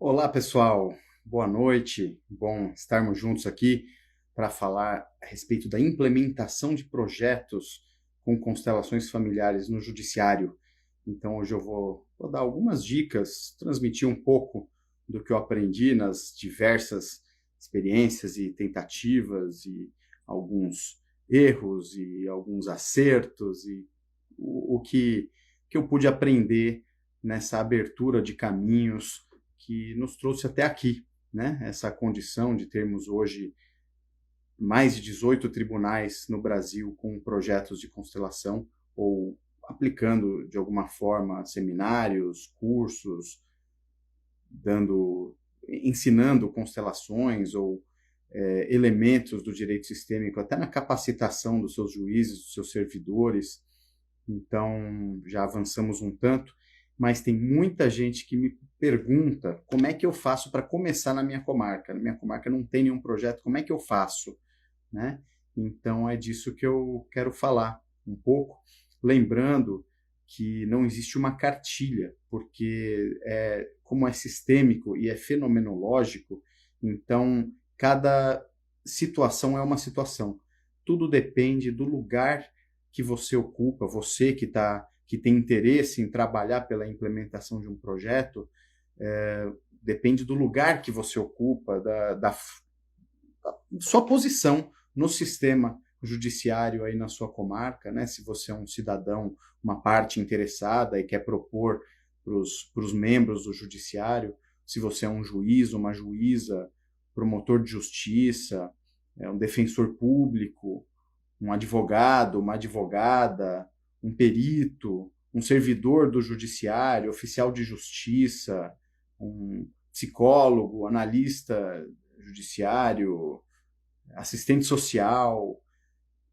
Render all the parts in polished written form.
Olá, pessoal. Boa noite. Bom estarmos juntos aqui para falar a respeito da implementação de projetos com constelações familiares no judiciário. Então, hoje eu vou dar algumas dicas, transmitir um pouco do que eu aprendi nas diversas experiências e tentativas e alguns erros e alguns acertos e o que eu pude aprender nessa abertura de caminhos que nos trouxe até aqui, né? Essa condição de termos hoje mais de 18 tribunais no Brasil com projetos de constelação ou aplicando de alguma forma seminários, cursos, ensinando constelações ou elementos do direito sistêmico, até na capacitação dos seus juízes, dos seus servidores. Então, já avançamos um tanto, mas tem muita gente que me pergunta como é que eu faço para começar na minha comarca. Na minha comarca não tem nenhum projeto, como é que eu faço? Né? Então, é disso que eu quero falar um pouco, lembrando que não existe uma cartilha, porque como é sistêmico e é fenomenológico, então cada situação é uma situação. Tudo depende do lugar que você ocupa, você que tem interesse em trabalhar pela implementação de um projeto, depende do lugar que você ocupa, da sua posição no sistema judiciário aí na sua comarca, né? Se você é um cidadão, uma parte interessada e quer propor para os membros do judiciário, se você é um juiz, uma juíza, promotor de justiça, um defensor público, um advogado, uma advogada, um perito, um servidor do judiciário, oficial de justiça, um psicólogo, analista judiciário, assistente social.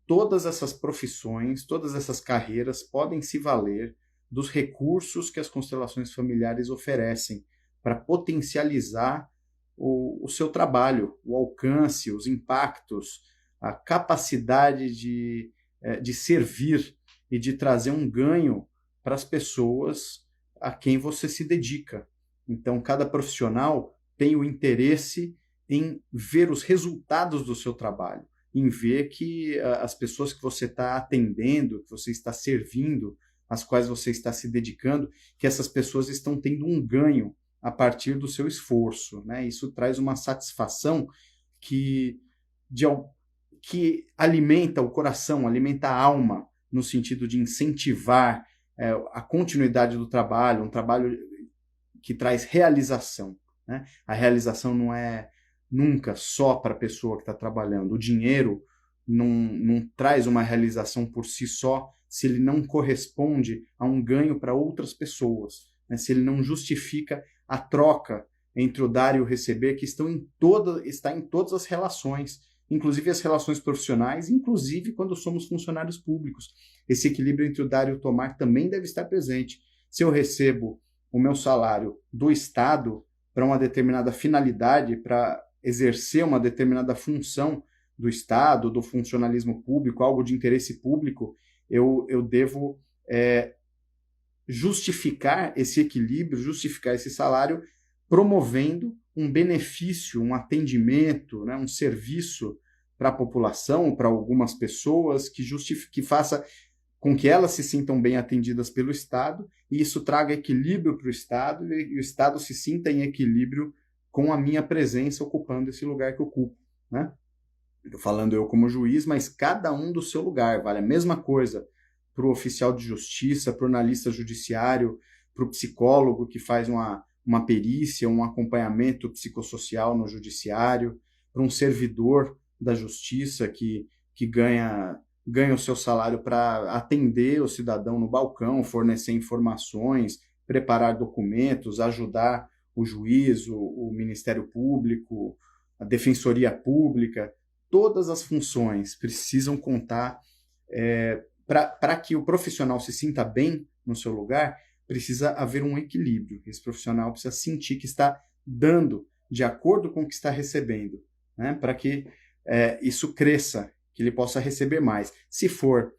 Todas essas profissões, todas essas carreiras podem se valer dos recursos que as constelações familiares oferecem para potencializar o seu trabalho, o alcance, os impactos, a capacidade de servir e de trazer um ganho para as pessoas a quem você se dedica. Então, cada profissional tem o interesse em ver os resultados do seu trabalho, em ver que as pessoas que você está atendendo, que você está servindo, às quais você está se dedicando, que essas pessoas estão tendo um ganho a partir do seu esforço, né? Isso traz uma satisfação que, de, que alimenta o coração, alimenta a alma, no sentido de incentivar a continuidade do trabalho, um trabalho que traz realização. Né? A realização não é nunca só para a pessoa que está trabalhando. O dinheiro não traz uma realização por si só se ele não corresponde a um ganho para outras pessoas, né? Se ele não justifica a troca entre o dar e o receber, que está em todas as relações, inclusive as relações profissionais, inclusive quando somos funcionários públicos. Esse equilíbrio entre o dar e o tomar também deve estar presente. Se eu recebo o meu salário do Estado para uma determinada finalidade, para exercer uma determinada função do Estado, do funcionalismo público, algo de interesse público, eu devo justificar esse equilíbrio, justificar esse salário, promovendo um benefício, um atendimento, né, um serviço para a população, para algumas pessoas, que faça com que elas se sintam bem atendidas pelo Estado, e isso traga equilíbrio para o Estado, e o Estado se sinta em equilíbrio com a minha presença ocupando esse lugar que eu ocupo. Né? Estou falando eu como juiz, mas cada um do seu lugar, vale a mesma coisa para o oficial de justiça, para o analista judiciário, para o psicólogo que faz uma perícia, um acompanhamento psicossocial no judiciário, para um servidor da justiça que ganha o seu salário para atender o cidadão no balcão, fornecer informações, preparar documentos, ajudar o juiz, o Ministério Público, a Defensoria Pública. Todas as funções precisam contar para que o profissional se sinta bem no seu lugar. Precisa haver um equilíbrio. Esse profissional precisa sentir que está dando de acordo com o que está recebendo, né? Para que isso cresça, que ele possa receber mais. Se for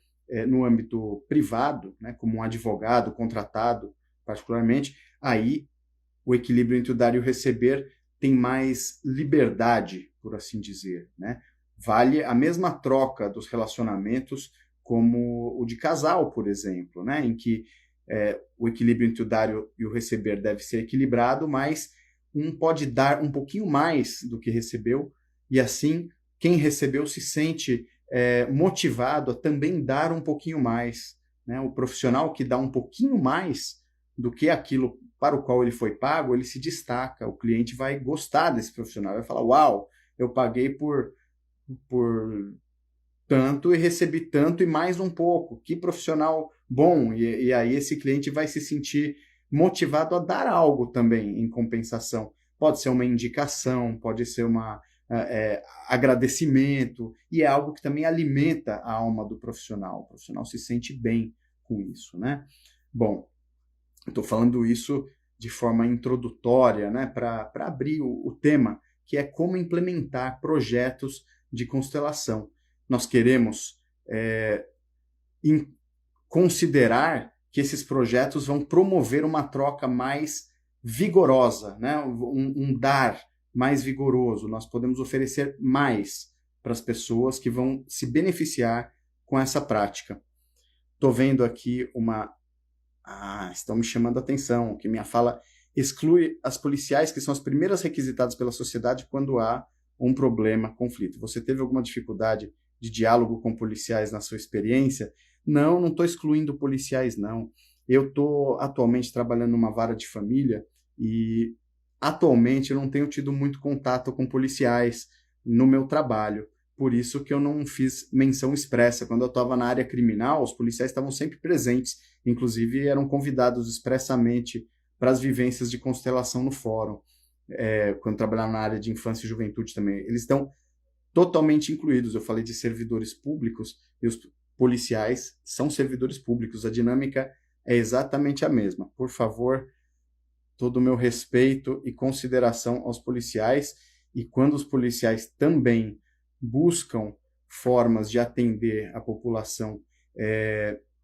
no âmbito privado, né, como um advogado contratado particularmente, aí o equilíbrio entre o dar e o receber tem mais liberdade, por assim dizer, né? Vale a mesma troca dos relacionamentos como o de casal, por exemplo, né? Em que o equilíbrio entre o dar e o receber deve ser equilibrado, mas um pode dar um pouquinho mais do que recebeu, e assim quem recebeu se sente motivado a também dar um pouquinho mais, né? O profissional que dá um pouquinho mais do que aquilo para o qual ele foi pago, ele se destaca, o cliente vai gostar desse profissional, vai falar, uau, eu paguei por tanto e recebi tanto e mais um pouco, que profissional bom, e aí esse cliente vai se sentir motivado a dar algo também em compensação. Pode ser uma indicação, pode ser agradecimento, e é algo que também alimenta a alma do profissional. O profissional se sente bem com isso, né? Bom, estou falando isso de forma introdutória, né, para abrir o tema, que é como implementar projetos de constelação. Nós queremos considerar que esses projetos vão promover uma troca mais vigorosa, né? um dar mais vigoroso. Nós podemos oferecer mais para as pessoas que vão se beneficiar com essa prática. Estou vendo aqui estão me chamando a atenção, que minha fala exclui as policiais, que são as primeiras requisitadas pela sociedade quando há um problema, conflito. Você teve alguma dificuldade de diálogo com policiais na sua experiência? Não estou excluindo policiais, não. Eu estou atualmente trabalhando numa vara de família e atualmente eu não tenho tido muito contato com policiais no meu trabalho. Por isso que eu não fiz menção expressa. Quando eu estava na área criminal, os policiais estavam sempre presentes. Inclusive, eram convidados expressamente para as vivências de constelação no fórum. Quando eu trabalhava na área de infância e juventude também. Eles estão totalmente incluídos. Eu falei de servidores públicos e os policiais são servidores públicos. A dinâmica é exatamente a mesma. Por favor, todo o meu respeito e consideração aos policiais. E quando os policiais também buscam formas de atender a população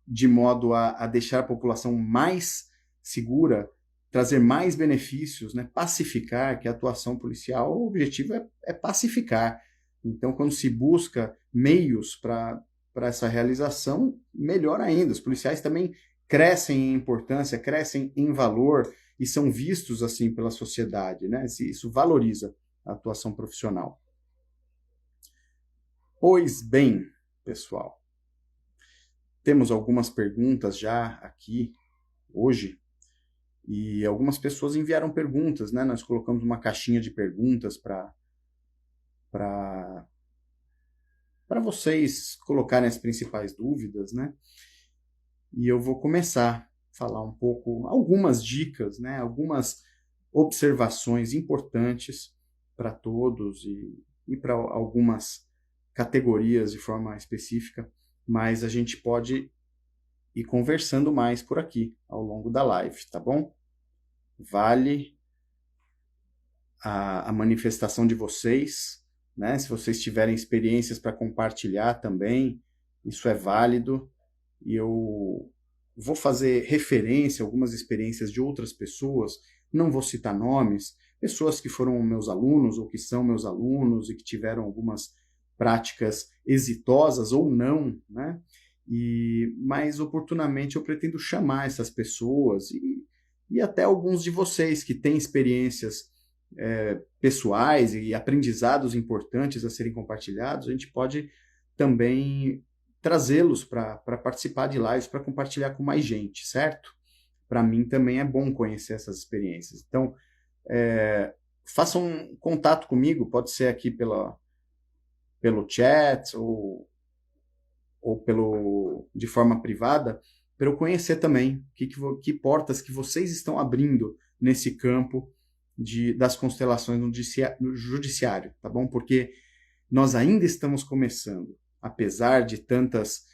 de modo a deixar a população mais segura, trazer mais benefícios, né? Pacificar, que a atuação policial, o objetivo é pacificar. Então, quando se busca meios para essa realização, melhor ainda. Os policiais também crescem em importância, crescem em valor e são vistos assim pela sociedade, né? Isso valoriza a atuação profissional. Pois bem, pessoal, temos algumas perguntas já aqui hoje e algumas pessoas enviaram perguntas, né? Nós colocamos uma caixinha de perguntas para vocês colocarem as principais dúvidas, né? E eu vou começar a falar um pouco, algumas dicas, né? Algumas observações importantes para todos e para algumas categorias de forma específica, mas a gente pode ir conversando mais por aqui ao longo da live, tá bom? Vale a manifestação de vocês, né? Se vocês tiverem experiências para compartilhar também, isso é válido, e eu vou fazer referência a algumas experiências de outras pessoas, não vou citar nomes, pessoas que foram meus alunos ou que são meus alunos e que tiveram algumas práticas exitosas ou não, né? Mas oportunamente eu pretendo chamar essas pessoas e até alguns de vocês que têm experiências pessoais e aprendizados importantes a serem compartilhados, a gente pode também trazê-los para participar de lives, para compartilhar com mais gente, certo? Para mim também é bom conhecer essas experiências. Então, façam um contato comigo, pode ser aqui pelo chat ou de forma privada, para eu conhecer também que portas que vocês estão abrindo nesse campo das constelações no judiciário, tá bom? Porque nós ainda estamos começando, apesar de tantos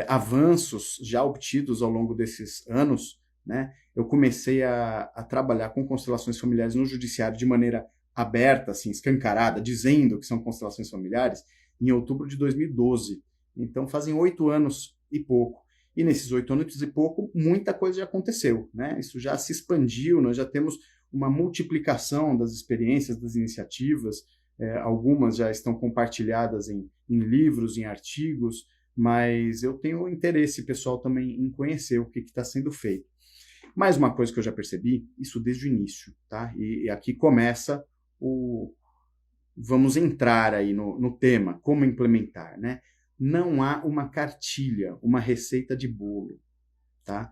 avanços já obtidos ao longo desses anos, né? Eu comecei a trabalhar com constelações familiares no judiciário de maneira aberta, assim, escancarada, dizendo que são constelações familiares, em outubro de 2012. Então, fazem 8 anos e pouco. E nesses 8 anos e pouco, muita coisa já aconteceu, né? Isso já se expandiu, nós já temos uma multiplicação das experiências, das iniciativas, algumas já estão compartilhadas em livros, em artigos, mas eu tenho interesse pessoal também em conhecer o que está sendo feito. Mais uma coisa que eu já percebi, isso desde o início, tá? E aqui começa vamos entrar aí no tema, como implementar, né? Não há uma cartilha, uma receita de bolo, tá?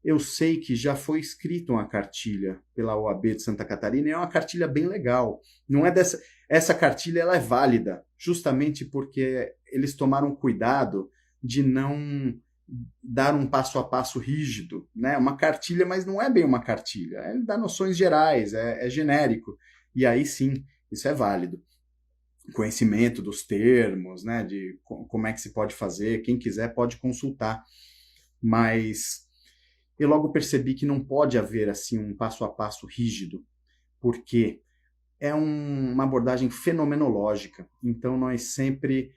Eu sei que já foi escrita uma cartilha pela OAB de Santa Catarina e é uma cartilha bem legal. Não é essa cartilha ela é válida, justamente porque eles tomaram cuidado de não dar um passo a passo rígido, né? Uma cartilha, mas não é bem uma cartilha. Ele dá noções gerais, é genérico. E aí sim, isso é válido. Conhecimento dos termos, né? De como é que se pode fazer. Quem quiser pode consultar. Mas eu logo percebi que não pode haver assim um passo a passo rígido, porque é uma abordagem fenomenológica. Então nós sempre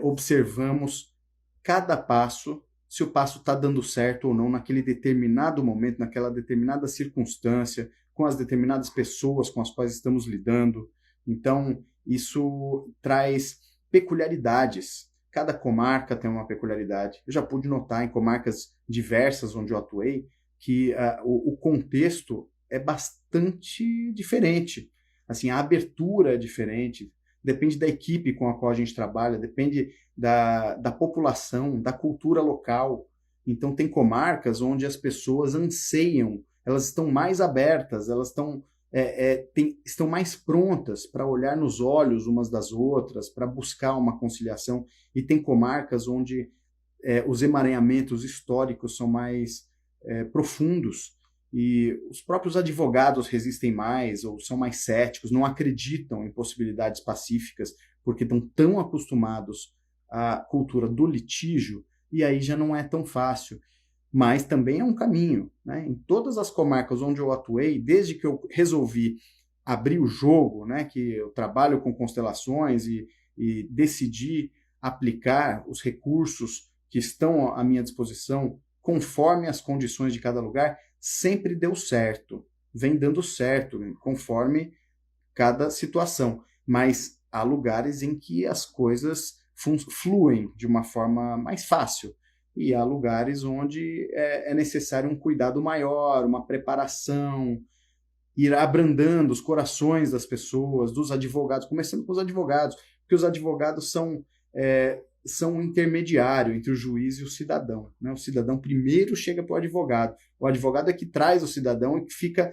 observamos cada passo, se o passo está dando certo ou não naquele determinado momento, naquela determinada circunstância, com as determinadas pessoas com as quais estamos lidando. Então isso traz peculiaridades. Cada comarca tem uma peculiaridade. Eu já pude notar em comarcas diversas onde eu atuei que o contexto é bastante diferente. Assim, a abertura é diferente, depende da equipe com a qual a gente trabalha, depende da população, da cultura local. Então, tem comarcas onde as pessoas anseiam, elas estão mais abertas, elas estão mais prontas para olhar nos olhos umas das outras, para buscar uma conciliação. E tem comarcas onde os emaranhamentos históricos são mais profundos e os próprios advogados resistem mais ou são mais céticos, não acreditam em possibilidades pacíficas porque estão tão acostumados à cultura do litígio e aí já não é tão fácil. Mas também é um caminho, né? Em todas as comarcas onde eu atuei, desde que eu resolvi abrir o jogo, né, que eu trabalho com constelações e decidi aplicar os recursos que estão à minha disposição conforme as condições de cada lugar, sempre deu certo. Vem dando certo, conforme cada situação. Mas há lugares em que as coisas fluem de uma forma mais fácil. E há lugares onde é necessário um cuidado maior, uma preparação, ir abrandando os corações das pessoas, dos advogados, começando com os advogados, porque os advogados são um intermediário entre o juiz e o cidadão, né? O cidadão primeiro chega para o advogado é que traz o cidadão e que fica,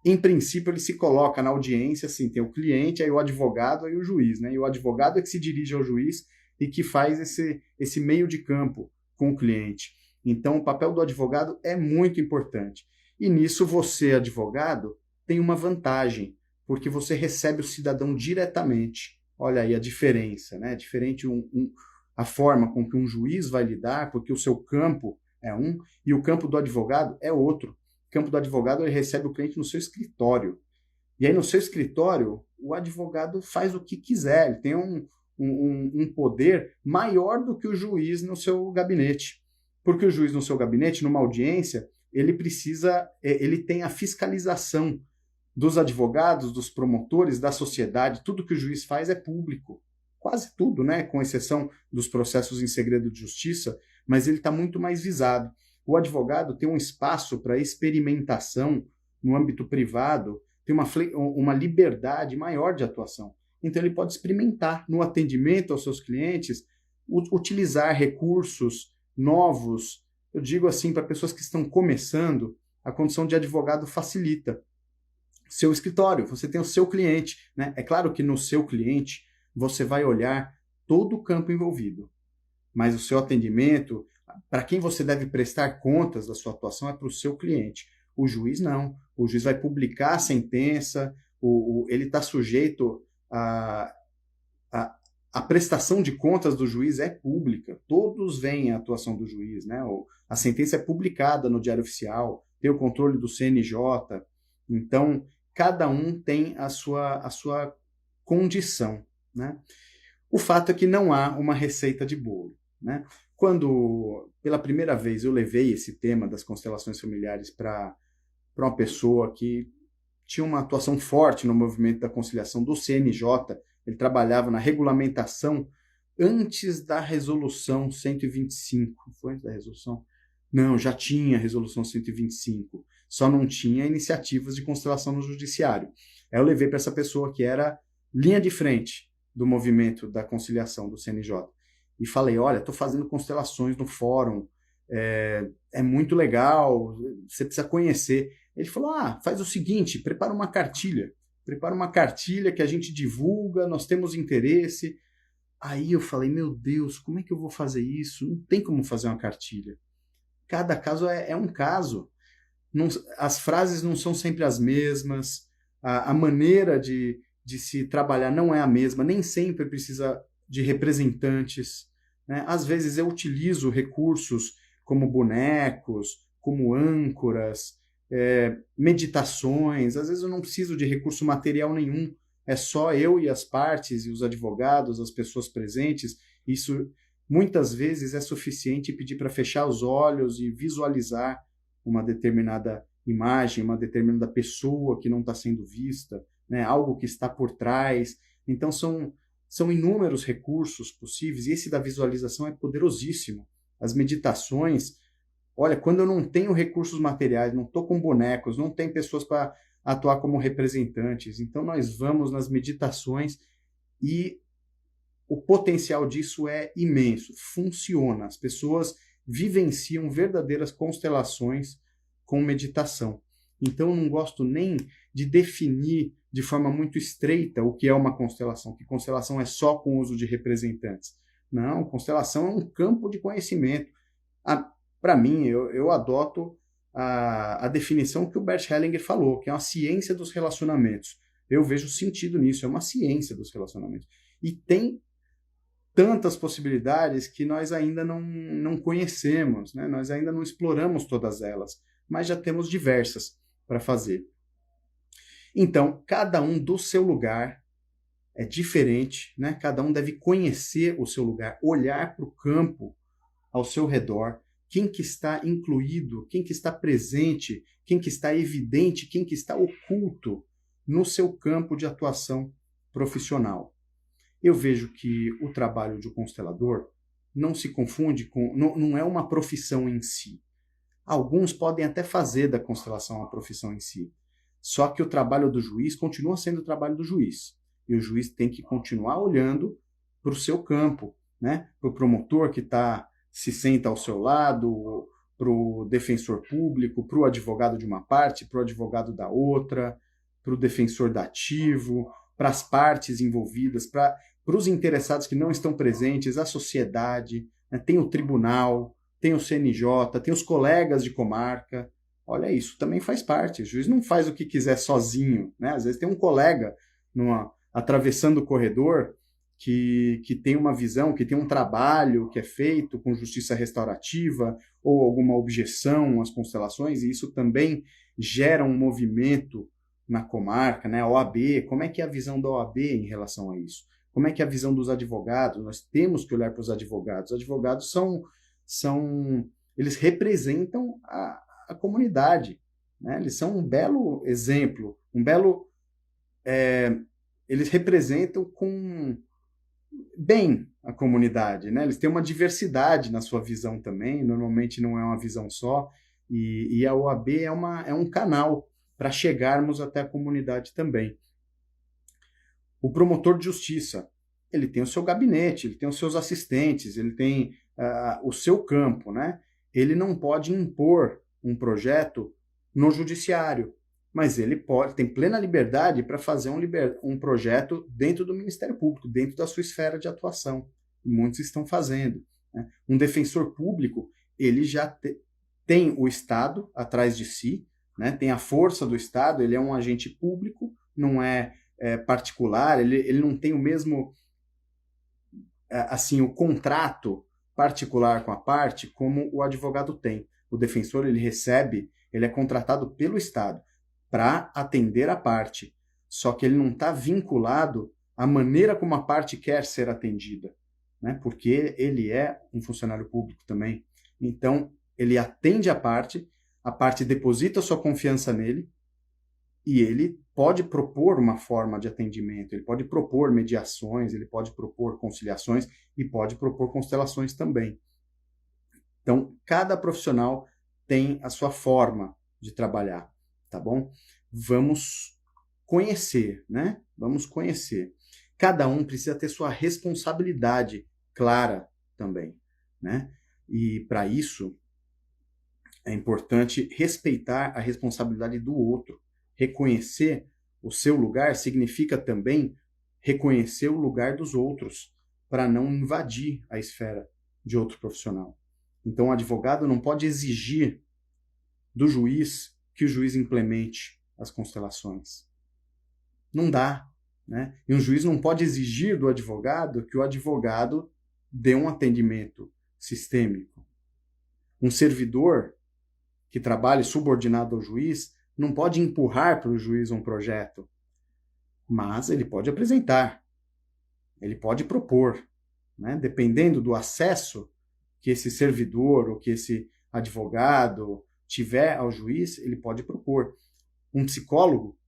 em princípio, ele se coloca na audiência, assim, tem o cliente, aí o advogado, aí o juiz, né? E o advogado é que se dirige ao juiz e que faz esse meio de campo com o cliente. Então, o papel do advogado é muito importante. E nisso você, advogado, tem uma vantagem, porque você recebe o cidadão diretamente. Olha aí a diferença, né? Diferente a forma com que um juiz vai lidar, porque o seu campo é um e o campo do advogado é outro. O campo do advogado ele recebe o cliente no seu escritório. E aí no seu escritório, o advogado faz o que quiser, ele tem um poder maior do que o juiz no seu gabinete. Porque o juiz no seu gabinete, numa audiência, ele tem a fiscalização dos advogados, dos promotores, da sociedade, tudo que o juiz faz é público. Quase tudo, né? Com exceção dos processos em segredo de justiça, mas ele está muito mais visado. O advogado tem um espaço para experimentação no âmbito privado, tem uma liberdade maior de atuação. Então ele pode experimentar no atendimento aos seus clientes, utilizar recursos novos. Eu digo assim, para pessoas que estão começando, a condição de advogado facilita. Seu escritório, você tem o seu cliente, né? É claro que no seu cliente você vai olhar todo o campo envolvido, mas o seu atendimento, para quem você deve prestar contas da sua atuação é para o seu cliente. O juiz não. O juiz vai publicar a sentença, ele está sujeito a prestação de contas do juiz é pública. Todos veem a atuação do juiz, né? A sentença é publicada no Diário Oficial, tem o controle do CNJ. Então, cada um tem a sua condição, né? O fato é que não há uma receita de bolo, né? quando, pela primeira vez, eu levei esse tema das constelações familiares para uma pessoa que tinha uma atuação forte no movimento da conciliação do CNJ, ele trabalhava na regulamentação antes da resolução 125. Foi antes da resolução? Não, já tinha a resolução 125, só não tinha iniciativas de constelação no judiciário. Aí eu levei para essa pessoa que era linha de frente do movimento da conciliação do CNJ. E falei, olha, estou fazendo constelações no fórum, é muito legal, você precisa conhecer. Ele falou, faz o seguinte, prepara uma cartilha que a gente divulga, nós temos interesse. Aí eu falei, meu Deus, como é que eu vou fazer isso? Não tem como fazer uma cartilha. Cada caso é um caso. Não, as frases não são sempre as mesmas, a maneira de se trabalhar não é a mesma, nem sempre precisa de representantes, né? Às vezes eu utilizo recursos como bonecos, como âncoras, meditações, às vezes eu não preciso de recurso material nenhum, é só eu e as partes e os advogados, as pessoas presentes. Isso muitas vezes é suficiente pedir para fechar os olhos e visualizar uma determinada imagem, uma determinada pessoa que não está sendo vista, né? Algo que está por trás. Então são inúmeros recursos possíveis e esse da visualização é poderosíssimo. As meditações, olha, quando eu não tenho recursos materiais, não estou com bonecos, não tem pessoas para atuar como representantes, então nós vamos nas meditações e o potencial disso é imenso, funciona. As pessoas vivenciam verdadeiras constelações com meditação. Então eu não gosto nem de definir de forma muito estreita o que é uma constelação, que constelação é só com o uso de representantes. Não, constelação é um campo de conhecimento. Para mim, eu adoto a definição que o Bert Hellinger falou, que é uma ciência dos relacionamentos. Eu vejo sentido nisso, é uma ciência dos relacionamentos. E tem tantas possibilidades que nós ainda não conhecemos, né? Nós ainda não exploramos todas elas, mas já temos diversas para fazer. Então, cada um do seu lugar é diferente, né? Cada um deve conhecer o seu lugar, olhar para o campo ao seu redor, quem que está incluído, quem que está presente, quem que está evidente, quem que está oculto no seu campo de atuação profissional. Eu vejo que o trabalho de um constelador não se confunde com... não é uma profissão em si. Alguns podem até fazer da constelação uma profissão em si. Só que o trabalho do juiz continua sendo o trabalho do juiz. E o juiz tem que continuar olhando para o seu campo, né? Para o promotor que se senta ao seu lado, para o defensor público, para o advogado de uma parte, para o advogado da outra, para o defensor dativo, para as partes envolvidas, para os interessados que não estão presentes, a sociedade, né? Tem o tribunal, tem o CNJ, tem os colegas de comarca. Olha, isso também faz parte. O juiz não faz o que quiser sozinho, né? Às vezes tem um colega atravessando o corredor que tem uma visão, que tem um trabalho que é feito com justiça restaurativa ou alguma objeção às constelações, e isso também gera um movimento na comarca, né? A OAB, como é que é a visão da OAB em relação a isso? Como é que é a visão dos advogados? Nós temos que olhar para os advogados. Os advogados eles representam a comunidade, né? Eles são um belo exemplo, eles representam bem a comunidade, né? Eles têm uma diversidade na sua visão também, normalmente não é uma visão só, e a OAB é um canal para chegarmos até a comunidade também. O promotor de justiça, ele tem o seu gabinete, ele tem os seus assistentes, ele tem o seu campo, né? Ele não pode impor um projeto no judiciário, mas ele tem plena liberdade para fazer um projeto dentro do Ministério Público, dentro da sua esfera de atuação. Muitos estão fazendo, né? Um defensor público, ele já tem o Estado atrás de si, né? Tem a força do Estado, ele é um agente público, não é particular, ele não tem o mesmo o contrato particular com a parte como o advogado tem. O defensor, ele é contratado pelo Estado para atender a parte, só que ele não está vinculado à maneira como a parte quer ser atendida. né? Porque ele é um funcionário público também. Então, ele atende a parte deposita sua confiança nele, e ele pode propor uma forma de atendimento, ele pode propor mediações, ele pode propor conciliações e pode propor constelações também. Então, cada profissional tem a sua forma de trabalhar, tá bom? Vamos conhecer, né? Vamos conhecer. Cada um precisa ter sua responsabilidade clara também, né? E para isso é importante respeitar a responsabilidade do outro. Reconhecer o seu lugar significa também reconhecer o lugar dos outros, para não invadir a esfera de outro profissional. Então, o advogado não pode exigir do juiz que o juiz implemente as constelações. Não dá, né? E um juiz não pode exigir do advogado que o advogado dê um atendimento sistêmico. Um servidor que trabalhe subordinado ao juiz não pode empurrar para o juiz um projeto, mas ele pode apresentar, ele pode propor, né? Dependendo do acesso que esse servidor ou que esse advogado tiver ao juiz, ele pode propor. Um psicólogo,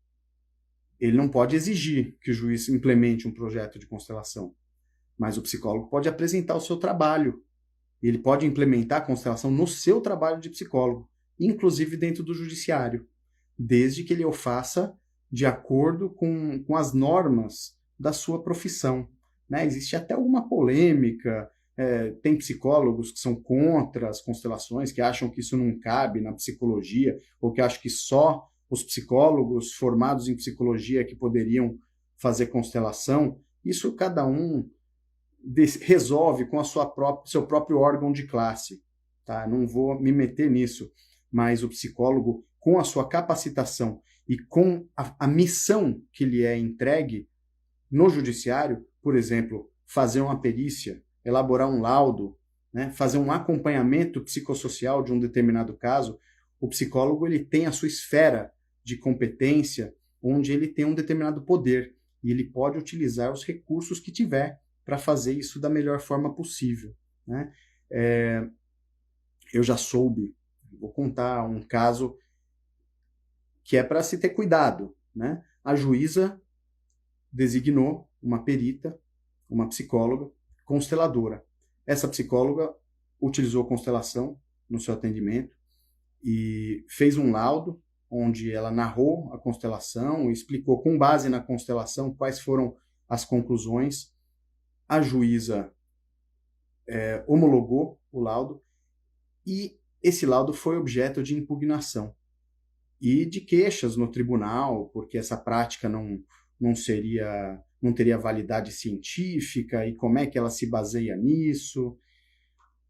ele não pode exigir que o juiz implemente um projeto de constelação, mas o psicólogo pode apresentar o seu trabalho, ele pode implementar a constelação no seu trabalho de psicólogo, inclusive dentro do judiciário, desde que ele o faça de acordo com as normas da sua profissão, né? Existe até alguma polêmica, tem psicólogos que são contra as constelações, que acham que isso não cabe na psicologia, ou que acham que só os psicólogos formados em psicologia que poderiam fazer constelação. Isso cada um resolve com seu próprio órgão de classe. Tá? Não vou me meter nisso, mas o psicólogo, com a sua capacitação e com a missão que lhe é entregue no judiciário, por exemplo, fazer uma perícia, elaborar um laudo, né, fazer um acompanhamento psicossocial de um determinado caso, o psicólogo ele tem a sua esfera de competência, onde ele tem um determinado poder, e ele pode utilizar os recursos que tiver para fazer isso da melhor forma possível, né? Eu já soube, vou contar um caso que é para se ter cuidado, né? A juíza designou uma perita, uma psicóloga, consteladora. Essa psicóloga utilizou constelação no seu atendimento e fez um laudo onde ela narrou a constelação e explicou com base na constelação quais foram as conclusões. A juíza homologou o laudo e esse laudo foi objeto de impugnação e de queixas no tribunal, porque essa prática não teria validade científica e como é que ela se baseia nisso.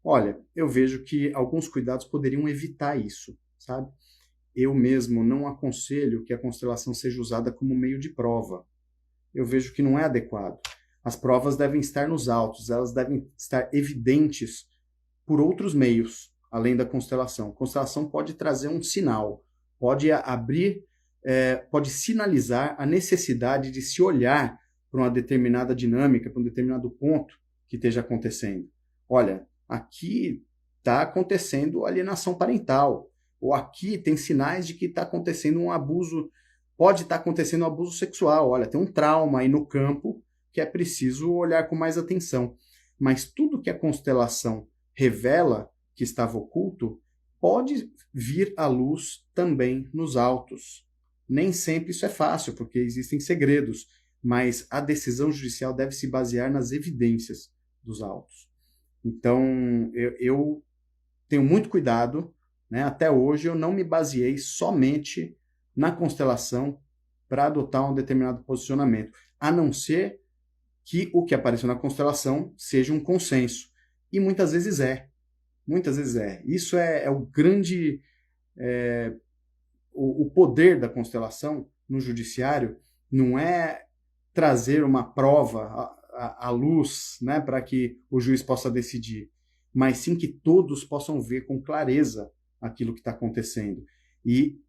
Olha, eu vejo que alguns cuidados poderiam evitar isso, sabe? Eu mesmo não aconselho que a constelação seja usada como meio de prova. Eu vejo que não é adequado. As provas devem estar nos autos, elas devem estar evidentes por outros meios, além da constelação. A constelação pode trazer um sinal, pode abrir, pode sinalizar a necessidade de se olhar para uma determinada dinâmica, para um determinado ponto que esteja acontecendo. Olha, aqui está acontecendo alienação parental, ou aqui tem sinais de que está acontecendo um abuso, pode estar acontecendo um abuso sexual. Olha, tem um trauma aí no campo que é preciso olhar com mais atenção. Mas tudo que a constelação revela que estava oculto pode vir à luz também nos autos. Nem sempre isso é fácil, porque existem segredos, mas a decisão judicial deve se basear nas evidências dos autos. Então, eu tenho muito cuidado, né? Até hoje eu não me baseei somente na constelação para adotar um determinado posicionamento, a não ser que o que apareceu na constelação seja um consenso. E muitas vezes é. Muitas vezes é. Isso é o grande... o poder da constelação no judiciário não é trazer uma prova à luz, né, para que o juiz possa decidir, mas sim que todos possam ver com clareza aquilo que está acontecendo. E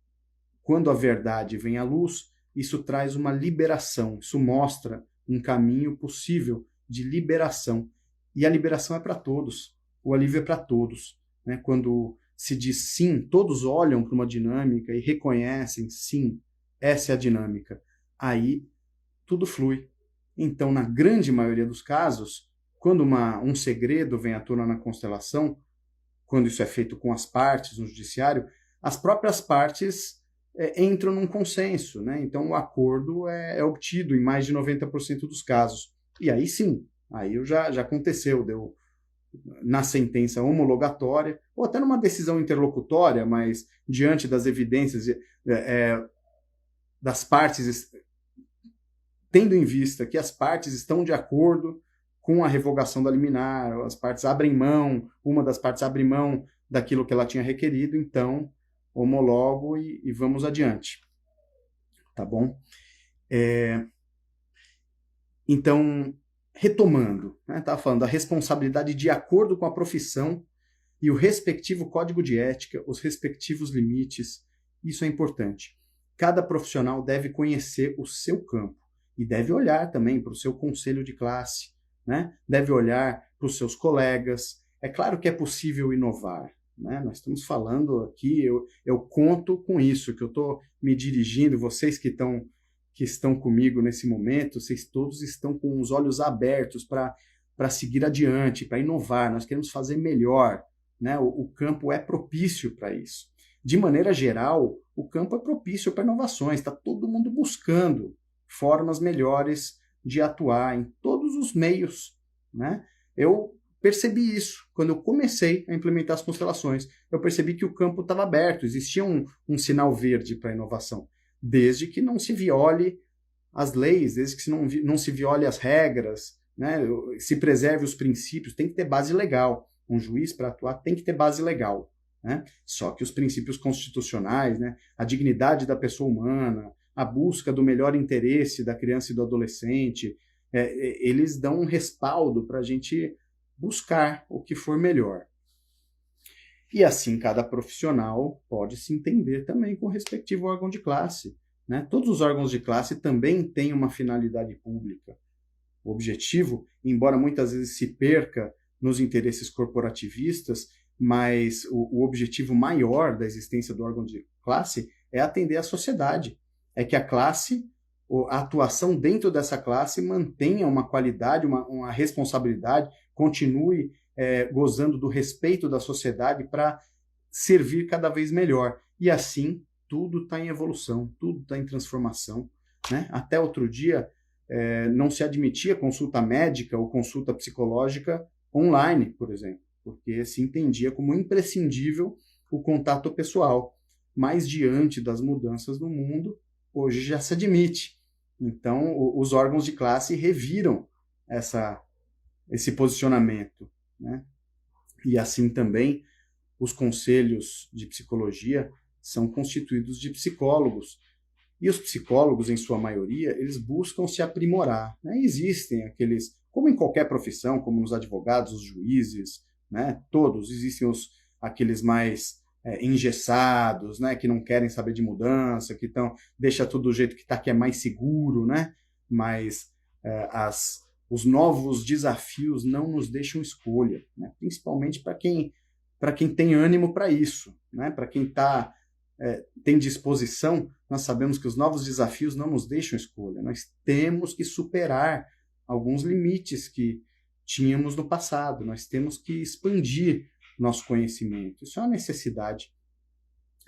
quando a verdade vem à luz, isso traz uma liberação, isso mostra um caminho possível de liberação. E a liberação é para todos, o alívio é para todos. Né? Quando se diz sim, todos olham para uma dinâmica e reconhecem, sim, essa é a dinâmica. Aí tudo flui. Então, na grande maioria dos casos, quando um segredo vem à tona na constelação, quando isso é feito com as partes no judiciário, as próprias partes entram num consenso. Né? Então, o acordo é obtido em mais de 90% dos casos. E aí sim, aí já aconteceu, deu na sentença homologatória, ou até numa decisão interlocutória, mas diante das evidências das partes, tendo em vista que as partes estão de acordo com a revogação da liminar, as partes abrem mão, uma das partes abre mão daquilo que ela tinha requerido, então homologo e vamos adiante. Tá bom? Então, retomando, né, estava falando da responsabilidade de acordo com a profissão e o respectivo código de ética, os respectivos limites, isso é importante. Cada profissional deve conhecer o seu campo e deve olhar também para o seu conselho de classe, né? Deve olhar para os seus colegas. É claro que é possível inovar, né? Nós estamos falando aqui, eu conto com isso, que eu estou me dirigindo, vocês que estão comigo nesse momento, vocês todos estão com os olhos abertos para seguir adiante, para inovar, nós queremos fazer melhor. Né? O campo é propício para isso. De maneira geral, o campo é propício para inovações, está todo mundo buscando formas melhores de atuar em todos os meios. Né? Eu percebi isso quando eu comecei a implementar as constelações. Eu percebi que o campo estava aberto, existia um sinal verde para a inovação, desde que não se viole as leis, desde que não se viole as regras, né? Se preserve os princípios, tem que ter base legal. Um juiz, para atuar, tem que ter base legal. Né? Só que os princípios constitucionais, né? A dignidade da pessoa humana, a busca do melhor interesse da criança e do adolescente, eles dão um respaldo para a gente buscar o que for melhor. E assim, cada profissional pode se entender também com o respectivo órgão de classe. Né? Todos os órgãos de classe também têm uma finalidade pública. O objetivo, embora muitas vezes se perca nos interesses corporativistas, mas o objetivo maior da existência do órgão de classe é atender a sociedade. É que a classe, a atuação dentro dessa classe mantenha uma qualidade, uma responsabilidade, continue gozando do respeito da sociedade para servir cada vez melhor. E assim, tudo está em evolução, tudo está em transformação. Né? Até outro dia, não se admitia consulta médica ou consulta psicológica online, por exemplo, porque se entendia como imprescindível o contato pessoal. Mas diante das mudanças no mundo, hoje já se admite. Então, os órgãos de classe reviram esse posicionamento. Né? E assim também, os conselhos de psicologia são constituídos de psicólogos. E os psicólogos, em sua maioria, eles buscam se aprimorar. Né? Existem aqueles, como em qualquer profissão, como nos advogados, os juízes, né? Todos, existem aqueles mais engessados, né? Que não querem saber de mudança, que deixa tudo do jeito que está, que é mais seguro, né? Mas os novos desafios não nos deixam escolha, né? Principalmente para quem tem ânimo para isso, né? Para quem tem disposição, nós sabemos que os novos desafios não nos deixam escolha. Nós temos que superar alguns limites que tínhamos no passado. Nós temos que expandir nosso conhecimento. Isso é uma necessidade.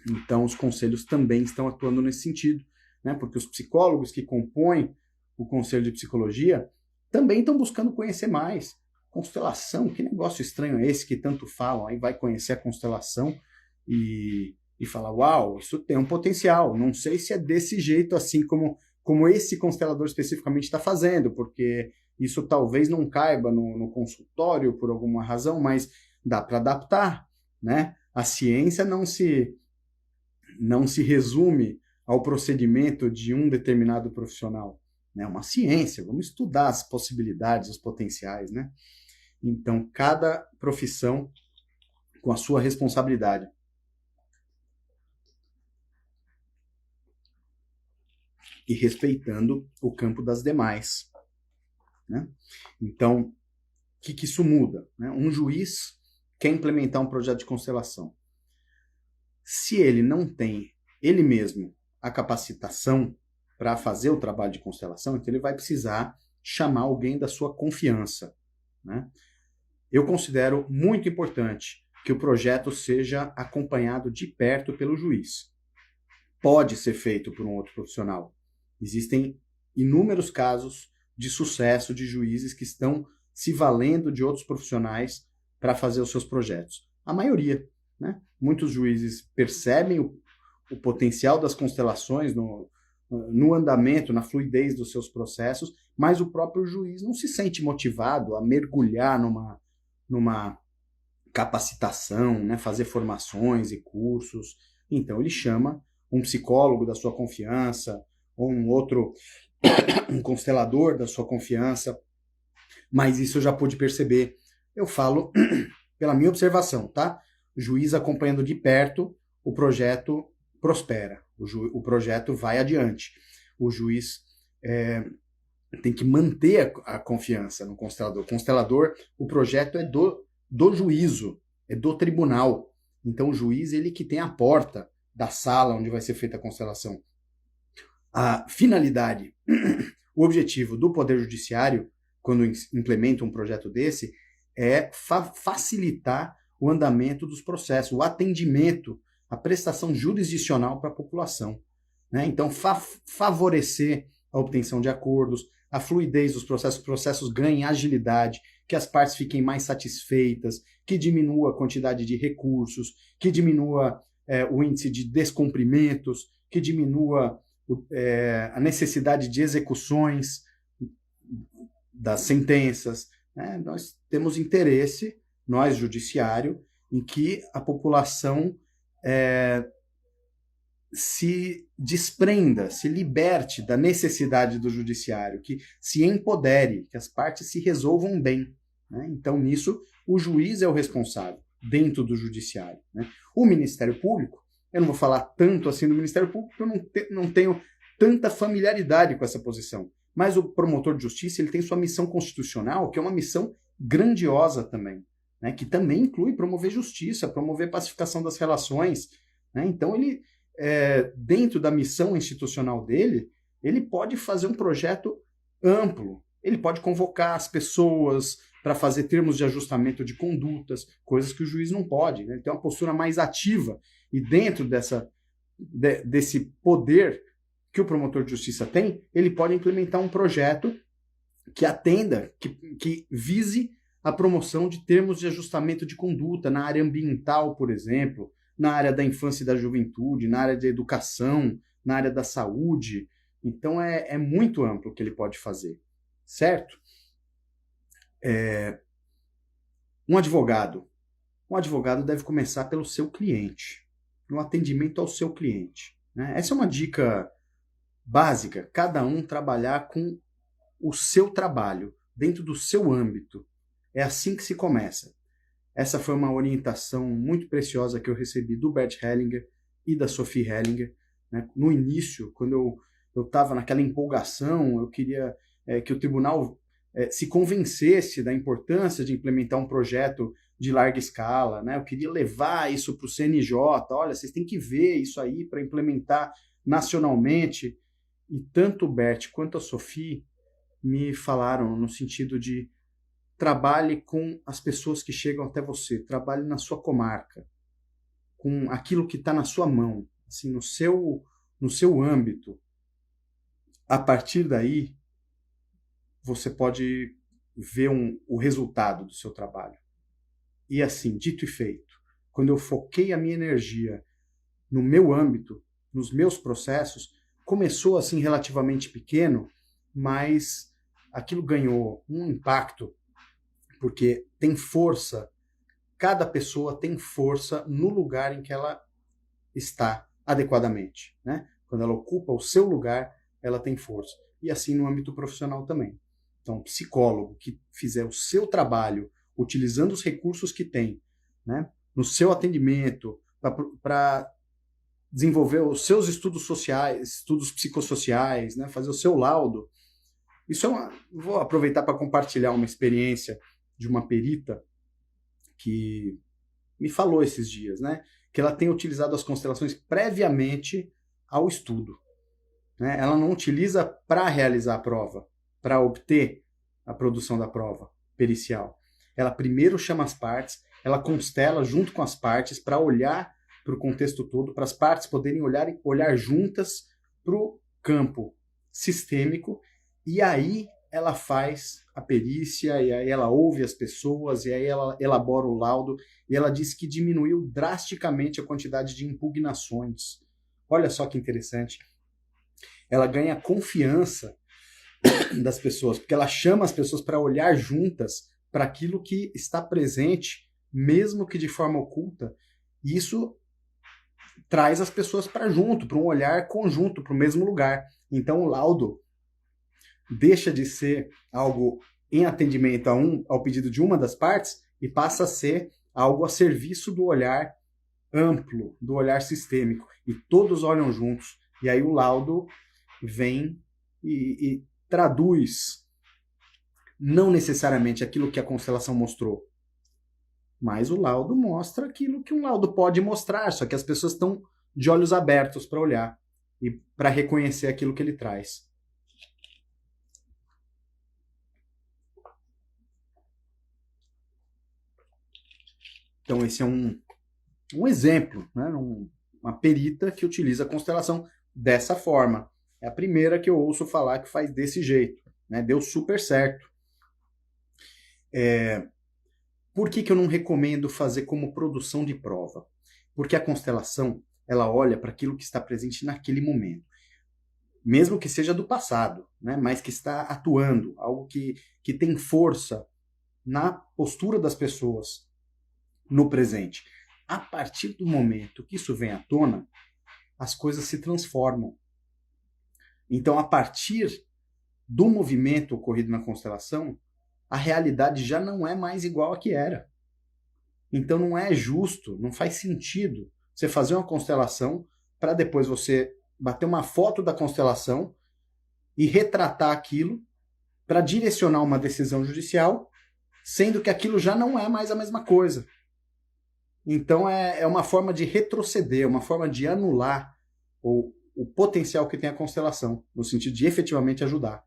Então, os conselhos também estão atuando nesse sentido, né? Porque os psicólogos que compõem o Conselho de Psicologia também estão buscando conhecer mais. Constelação, que negócio estranho é esse que tanto falam? Aí vai conhecer a constelação e falar, uau, isso tem um potencial. Não sei se é desse jeito assim como esse constelador especificamente está fazendo, porque isso talvez não caiba no consultório por alguma razão, mas dá para adaptar. Né? A ciência não se resume ao procedimento de um determinado profissional. É uma ciência, vamos estudar as possibilidades, os potenciais. Né? Então, cada profissão com a sua responsabilidade. E respeitando o campo das demais. Né? Então, que isso muda, né? Um juiz quer implementar um projeto de constelação. Se ele não tem ele mesmo a capacitação para fazer o trabalho de constelação, então ele vai precisar chamar alguém da sua confiança, né? Eu considero muito importante que o projeto seja acompanhado de perto pelo juiz. Pode ser feito por um outro profissional. Existem inúmeros casos de sucesso de juízes que estão se valendo de outros profissionais para fazer os seus projetos. A maioria, né? Muitos juízes percebem o potencial das constelações no andamento, na fluidez dos seus processos, mas o próprio juiz não se sente motivado a mergulhar numa capacitação, né? Fazer formações e cursos. Então ele chama um psicólogo da sua confiança, ou um outro, um constelador da sua confiança, mas isso eu já pude perceber. Eu falo pela minha observação, tá? O juiz acompanhando de perto, o projeto prospera, o projeto vai adiante. O juiz tem que manter a confiança no constelador. O constelador, o projeto é do juízo, é do tribunal. Então o juiz, ele que tem a porta da sala onde vai ser feita a constelação. A finalidade, o objetivo do Poder Judiciário, quando implementa um projeto desse, é facilitar o andamento dos processos, o atendimento, a prestação jurisdicional para a população, né? Então, favorecer a obtenção de acordos, a fluidez dos processos, os processos ganhem agilidade, que as partes fiquem mais satisfeitas, que diminua a quantidade de recursos, que diminua o índice de descumprimentos, que diminua a necessidade de execuções das sentenças, né? Nós temos interesse, nós, judiciário, em que a população se desprenda, se liberte da necessidade do judiciário, que se empodere, que as partes se resolvam bem, né? Então, nisso, o juiz é o responsável dentro do judiciário, né? O Ministério Público, eu não vou falar tanto assim do Ministério Público, porque eu não tenho tanta familiaridade com essa posição. Mas o promotor de justiça, ele tem sua missão constitucional, que é uma missão grandiosa também, né? Que também inclui promover justiça, promover pacificação das relações, né? Então, ele, dentro da missão institucional dele, ele pode fazer um projeto amplo, ele pode convocar as pessoas para fazer termos de ajustamento de condutas, coisas que o juiz não pode, né? Ele tem uma postura mais ativa, e dentro desse poder que o promotor de justiça tem, ele pode implementar um projeto que atenda, que vise a promoção de termos de ajustamento de conduta na área ambiental, por exemplo, na área da infância e da juventude, na área da educação, na área da saúde. Então é muito amplo o que ele pode fazer, certo? Um advogado deve começar pelo seu cliente, no atendimento ao seu cliente, né? Essa é uma dica básica, cada um trabalhar com o seu trabalho, dentro do seu âmbito. É assim que se começa. Essa foi uma orientação muito preciosa que eu recebi do Bert Hellinger e da Sophie Hellinger, né? No início, quando eu estava naquela empolgação, eu queria que o tribunal se convencesse da importância de implementar um projeto de larga escala, né? Eu queria levar isso para o CNJ, olha, vocês têm que ver isso aí para implementar nacionalmente. E tanto o Bert quanto a Sophie me falaram no sentido de trabalhe com as pessoas que chegam até você, trabalhe na sua comarca, com aquilo que está na sua mão, assim, no seu âmbito. A partir daí, você pode ver o resultado do seu trabalho. E assim, dito e feito, quando eu foquei a minha energia no meu âmbito, nos meus processos, começou assim relativamente pequeno, mas aquilo ganhou um impacto, porque tem força, cada pessoa tem força no lugar em que ela está adequadamente, né? Quando ela ocupa o seu lugar, ela tem força. E assim no âmbito profissional também. Então, psicólogo que fizer o seu trabalho utilizando os recursos que tem, né, no seu atendimento, para desenvolver os seus estudos sociais, estudos psicossociais, né, fazer o seu laudo. Isso vou aproveitar para compartilhar uma experiência de uma perita que me falou esses dias, né? Que ela tem utilizado as constelações previamente ao estudo, né? Ela não utiliza para realizar a prova, para obter a produção da prova pericial. Ela primeiro chama as partes, ela constela junto com as partes para olhar para o contexto todo, para as partes poderem olhar juntas para o campo sistêmico, e aí ela faz a perícia, e aí ela ouve as pessoas, e aí ela elabora o laudo, e ela diz que diminuiu drasticamente a quantidade de impugnações. Olha só que interessante. Ela ganha confiança das pessoas, porque ela chama as pessoas para olhar juntas para aquilo que está presente, mesmo que de forma oculta, e isso traz as pessoas para junto, para um olhar conjunto, para o mesmo lugar. Então o laudo deixa de ser algo em atendimento ao pedido de uma das partes e passa a ser algo a serviço do olhar amplo, do olhar sistêmico. E todos olham juntos. E aí o laudo vem e traduz não necessariamente aquilo que a constelação mostrou, mas o laudo mostra aquilo que um laudo pode mostrar, só que as pessoas estão de olhos abertos para olhar e para reconhecer aquilo que ele traz. Então esse é um exemplo, né? Uma perita que utiliza a constelação dessa forma. É a primeira que eu ouço falar que faz desse jeito, né? Deu super certo. Por que eu não recomendo fazer como produção de prova? Porque a constelação, ela olha para aquilo que está presente naquele momento. Mesmo que seja do passado, né? Mas que está atuando, algo que tem força na postura das pessoas no presente. A partir do momento que isso vem à tona, as coisas se transformam. Então, a partir do movimento ocorrido na constelação, a realidade já não é mais igual a que era. Então não é justo, não faz sentido você fazer uma constelação para depois você bater uma foto da constelação e retratar aquilo para direcionar uma decisão judicial, sendo que aquilo já não é mais a mesma coisa. Então é uma forma de retroceder, uma forma de anular o potencial que tem a constelação, no sentido de efetivamente ajudar.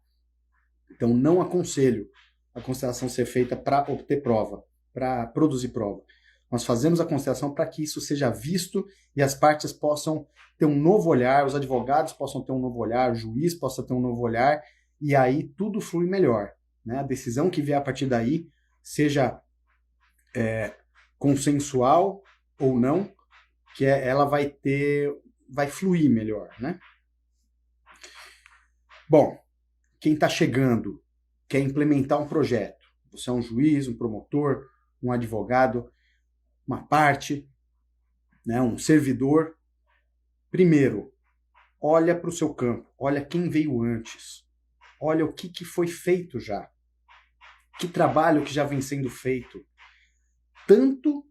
Então não aconselho a constelação ser feita para obter prova, para produzir prova. Nós fazemos a constelação para que isso seja visto e as partes possam ter um novo olhar, os advogados possam ter um novo olhar, o juiz possa ter um novo olhar, e aí tudo flui melhor, né? A decisão que vier a partir daí, seja consensual ou não, que ela vai fluir melhor, né? Bom, quem está chegando quer implementar um projeto, você é um juiz, um promotor, um advogado, uma parte, né, um servidor. Primeiro, olha para o seu campo, olha quem veio antes, olha o que foi feito já, que trabalho que já vem sendo feito, tanto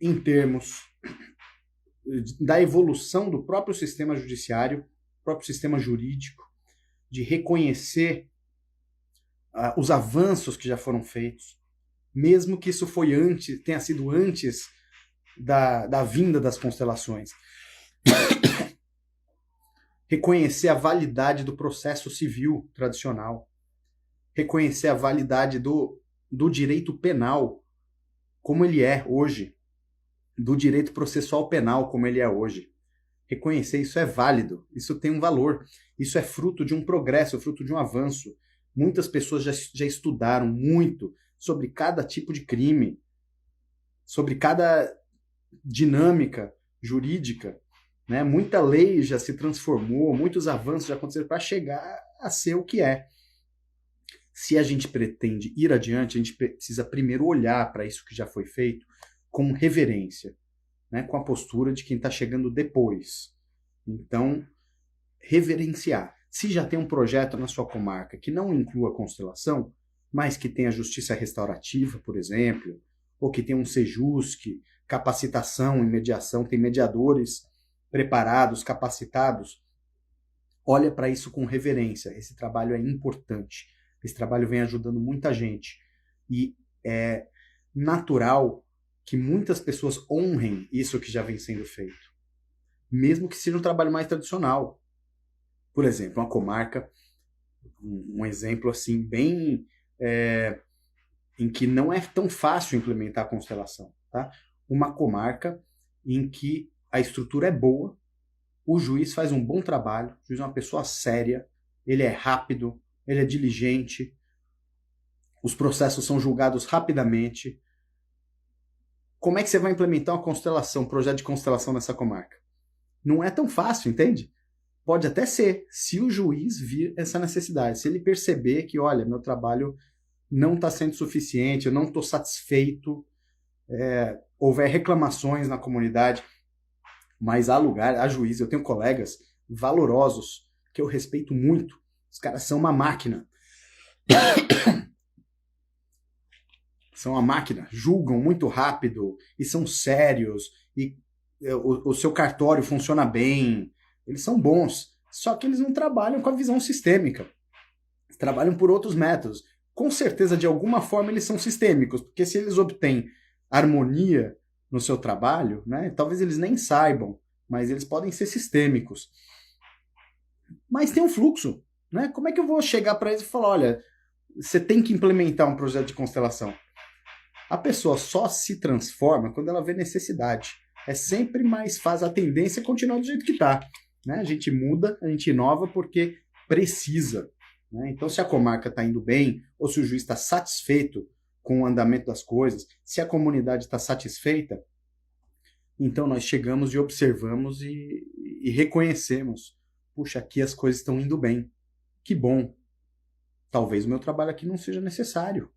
em termos da evolução do próprio sistema judiciário, próprio sistema jurídico, de reconhecer os avanços que já foram feitos, mesmo que isso tenha sido antes da vinda das constelações. Reconhecer a validade do processo civil tradicional, reconhecer a validade do direito penal como ele é hoje, do direito processual penal como ele é hoje. Reconhecer isso é válido, isso tem um valor, isso é fruto de um progresso, fruto de um avanço. Muitas pessoas já estudaram muito sobre cada tipo de crime, sobre cada dinâmica jurídica, né? Muita lei já se transformou, muitos avanços já aconteceram para chegar a ser o que é. Se a gente pretende ir adiante, a gente precisa primeiro olhar para isso que já foi feito com reverência, né? Com a postura de quem está chegando depois. Então, reverenciar. Se já tem um projeto na sua comarca que não inclua constelação, mas que tenha justiça restaurativa, por exemplo, ou que tenha um Sejusc, capacitação e mediação, tem mediadores preparados, capacitados, olha para isso com reverência. Esse trabalho é importante. Esse trabalho vem ajudando muita gente. E é natural que muitas pessoas honrem isso que já vem sendo feito, mesmo que seja um trabalho mais tradicional. Por exemplo, uma comarca, um exemplo assim bem em que não é tão fácil implementar a constelação, tá? Uma comarca em que a estrutura é boa, o juiz faz um bom trabalho, o juiz é uma pessoa séria, ele é rápido, ele é diligente, os processos são julgados rapidamente. Como é que você vai implementar uma constelação, um projeto de constelação nessa comarca? Não é tão fácil, entende? Pode até ser, se o juiz vir essa necessidade, se ele perceber que, olha, meu trabalho não está sendo suficiente, eu não estou satisfeito, houver reclamações na comunidade, mas há lugar, há juiz, eu tenho colegas valorosos que eu respeito muito, os caras são uma máquina. São uma máquina, julgam muito rápido e são sérios, e o seu cartório funciona bem, eles são bons, só que eles não trabalham com a visão sistêmica, eles trabalham por outros métodos. Com certeza, de alguma forma, eles são sistêmicos, porque se eles obtêm harmonia no seu trabalho, né, talvez eles nem saibam, mas eles podem ser sistêmicos. Mas tem um fluxo, né? Como é que eu vou chegar para eles e falar, olha, você tem que implementar um projeto de constelação? A pessoa só se transforma quando ela vê necessidade. É sempre mais fácil, a tendência é continuar do jeito que está. Né? A gente muda, a gente inova porque precisa. Né? Então, se a comarca está indo bem, ou se o juiz está satisfeito com o andamento das coisas, se a comunidade está satisfeita, então nós chegamos e observamos e reconhecemos. Puxa, aqui as coisas estão indo bem. Que bom. Talvez o meu trabalho aqui não seja necessário.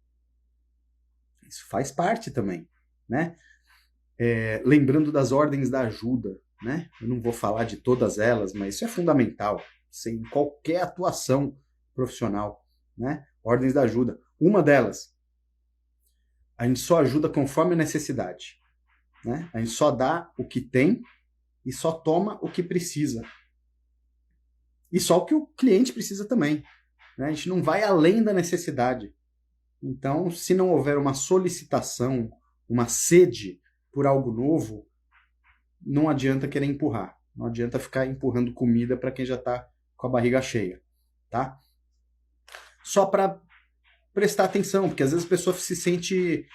Isso faz parte também, né? Lembrando das ordens da ajuda, né? Eu não vou falar de todas elas, mas isso é fundamental em qualquer atuação profissional, né? Ordens da ajuda. Uma delas, a gente só ajuda conforme a necessidade, né? A gente só dá o que tem e só toma o que precisa. E só o que o cliente precisa também, né? A gente não vai além da necessidade. Então, se não houver uma solicitação, uma sede por algo novo, não adianta querer empurrar. Não adianta ficar empurrando comida para quem já está com a barriga cheia, tá? Só para prestar atenção, porque às vezes a pessoa se sente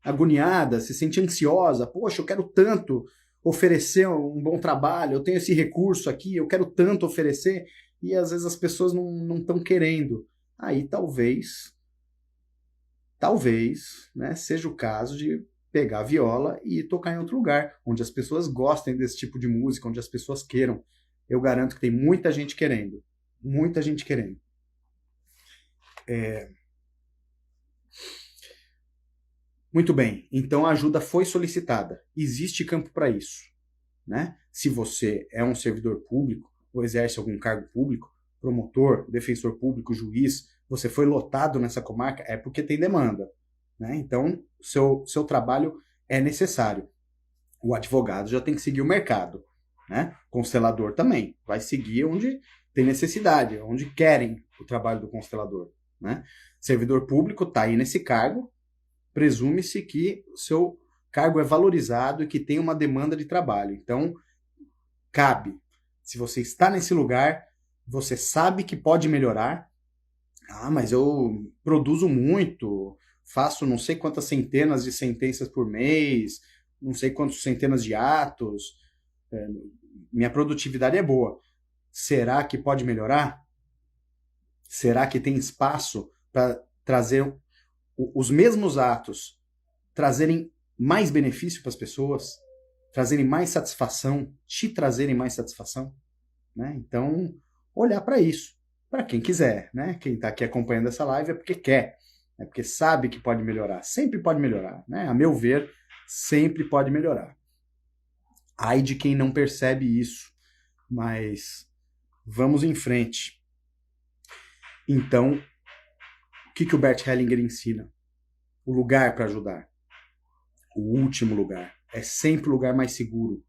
agoniada, se sente ansiosa. Poxa, eu quero tanto oferecer um bom trabalho, eu tenho esse recurso aqui, eu quero tanto oferecer, e às vezes as pessoas não estão querendo. Aí talvez, né, seja o caso de pegar a viola e tocar em outro lugar, onde as pessoas gostem desse tipo de música, onde as pessoas queiram. Eu garanto que tem muita gente querendo. Muita gente querendo. Muito bem, então a ajuda foi solicitada. Existe campo para isso. Né? Se você é um servidor público ou exerce algum cargo público, promotor, defensor público, juiz, você foi lotado nessa comarca, é porque tem demanda. Né? Então, seu trabalho é necessário. O advogado já tem que seguir o mercado. Né? O constelador também vai seguir onde tem necessidade, onde querem o trabalho do constelador. Né? Servidor público está aí nesse cargo, presume-se que o seu cargo é valorizado e que tem uma demanda de trabalho. Então, cabe. Se você está nesse lugar, você sabe que pode melhorar. Ah, mas eu produzo muito, faço não sei quantas centenas de sentenças por mês, não sei quantas centenas de atos, minha produtividade é boa. Será que pode melhorar? Será que tem espaço para trazer os mesmos atos, trazerem mais benefício para as pessoas, trazerem mais satisfação, te trazerem mais satisfação? Né? Então, olhar para isso. Para quem quiser, né? Quem está aqui acompanhando essa live é porque quer, é porque sabe que pode melhorar. Sempre pode melhorar, né? A meu ver, sempre pode melhorar. Ai de quem não percebe isso, mas vamos em frente. Então, o que o Bert Hellinger ensina? O lugar para ajudar. O último lugar. É sempre o lugar mais seguro.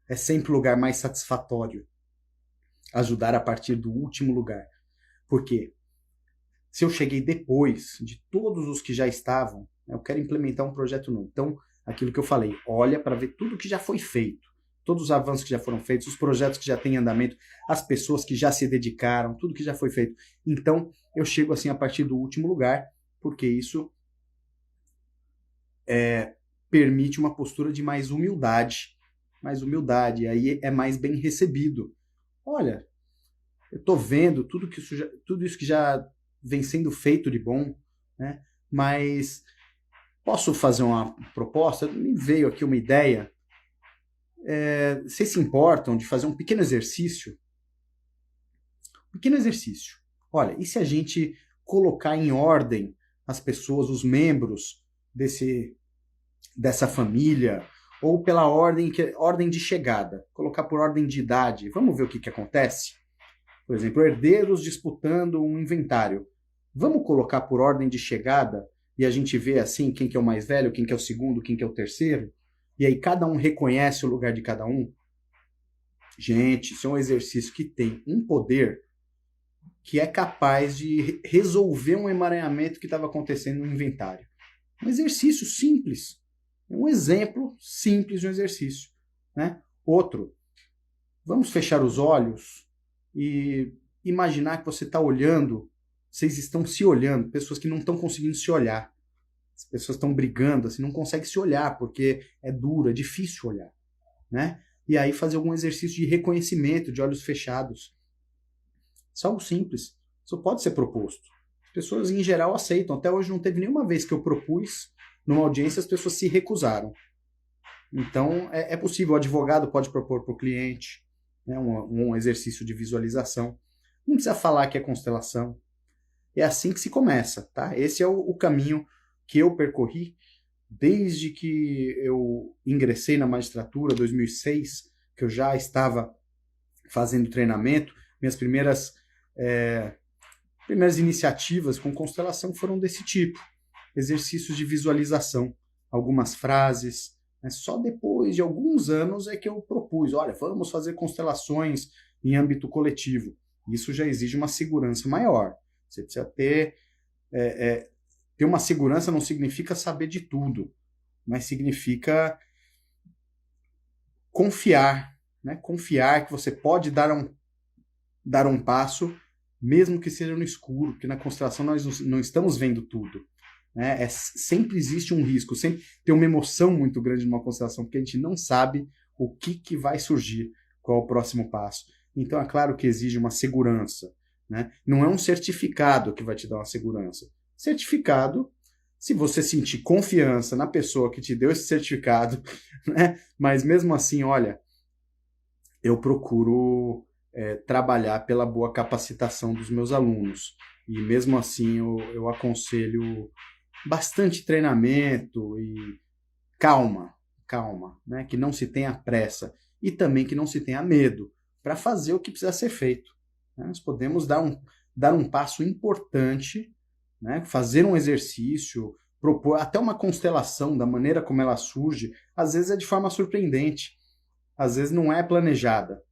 É sempre o lugar mais satisfatório. Ajudar a partir do último lugar. Por quê? Se eu cheguei depois de todos os que já estavam, eu quero implementar um projeto novo. Então, aquilo que eu falei, olha para ver tudo que já foi feito, todos os avanços que já foram feitos, os projetos que já têm em andamento, as pessoas que já se dedicaram, tudo que já foi feito. Então, eu chego assim a partir do último lugar, porque isso permite uma postura de mais humildade, aí é mais bem recebido. Olha, eu estou vendo tudo isso que já vem sendo feito de bom, né? Mas posso fazer uma proposta? Me veio aqui uma ideia. Vocês se importam de fazer um pequeno exercício? Pequeno exercício. Olha, e se a gente colocar em ordem as pessoas, os membros dessa família, ou pela ordem de chegada, colocar por ordem de idade? Vamos ver o que acontece? Por exemplo, herdeiros disputando um inventário. Vamos colocar por ordem de chegada e a gente vê assim quem que é o mais velho, quem que é o segundo, quem que é o terceiro? E aí cada um reconhece o lugar de cada um? Gente, isso é um exercício que tem um poder que é capaz de resolver um emaranhamento que estava acontecendo no inventário. Um exercício simples. Um exemplo simples de um exercício. Né? Outro, vamos fechar os olhos e imaginar que você está olhando, vocês estão se olhando, pessoas que não estão conseguindo se olhar. As pessoas estão brigando, assim, não conseguem se olhar, porque é duro, é difícil olhar. Né? E aí fazer algum exercício de reconhecimento, de olhos fechados. Isso é algo simples. Isso pode ser proposto. As pessoas, em geral, aceitam. Até hoje não teve nenhuma vez que eu propus numa audiência, as pessoas se recusaram. Então, é possível. O advogado pode propor para o cliente, né, um exercício de visualização. Não precisa falar que é constelação. É assim que se começa. Tá? Esse é o caminho que eu percorri desde que eu ingressei na magistratura, 2006, que eu já estava fazendo treinamento. Minhas primeiras iniciativas com constelação foram desse tipo. Exercícios de visualização, algumas frases. Né? Só depois de alguns anos é que eu propus, olha, vamos fazer constelações em âmbito coletivo. Isso já exige uma segurança maior. Você precisa ter uma segurança não significa saber de tudo, mas significa confiar, né? Confiar que você pode dar um passo, mesmo que seja no escuro, porque na constelação nós não estamos vendo tudo. Né? Sempre existe um risco, sempre tem uma emoção muito grande numa constelação, porque a gente não sabe o que vai surgir, qual é o próximo passo. Então é claro que exige uma segurança. Né? Não é um certificado que vai te dar uma segurança. Certificado, se você sentir confiança na pessoa que te deu esse certificado, né? Mas mesmo assim, olha, eu procuro trabalhar pela boa capacitação dos meus alunos. E mesmo assim eu aconselho bastante treinamento e calma, né? Que não se tenha pressa e também que não se tenha medo para fazer o que precisa ser feito. Né? Nós podemos dar um passo importante, né? Fazer um exercício, propor até uma constelação da maneira como ela surge, às vezes é de forma surpreendente, às vezes não é planejada.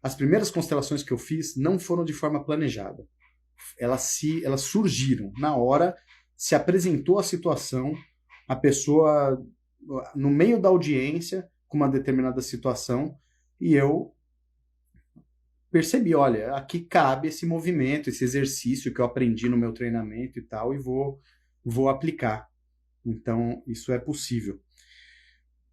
As primeiras constelações que eu fiz não foram de forma planejada. Elas surgiram na hora, se apresentou a situação, a pessoa no meio da audiência com uma determinada situação e eu percebi, olha, aqui cabe esse movimento, esse exercício que eu aprendi no meu treinamento e tal, e vou aplicar. Então, isso é possível.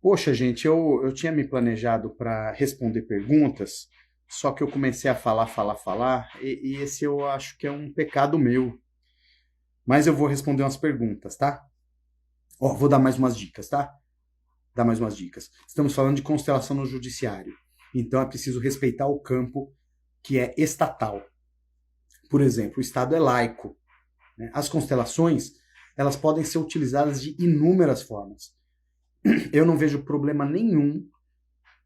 Poxa, gente, eu tinha me planejado para responder perguntas, só que eu comecei a falar, e esse eu acho que é um pecado meu. Mas eu vou responder umas perguntas, tá? Ó, vou dar mais umas dicas, tá? Dar mais umas dicas. Estamos falando de constelação no judiciário. Então é preciso respeitar o campo que é estatal. Por exemplo, o Estado é laico. Né? As constelações, elas podem ser utilizadas de inúmeras formas. Eu não vejo problema nenhum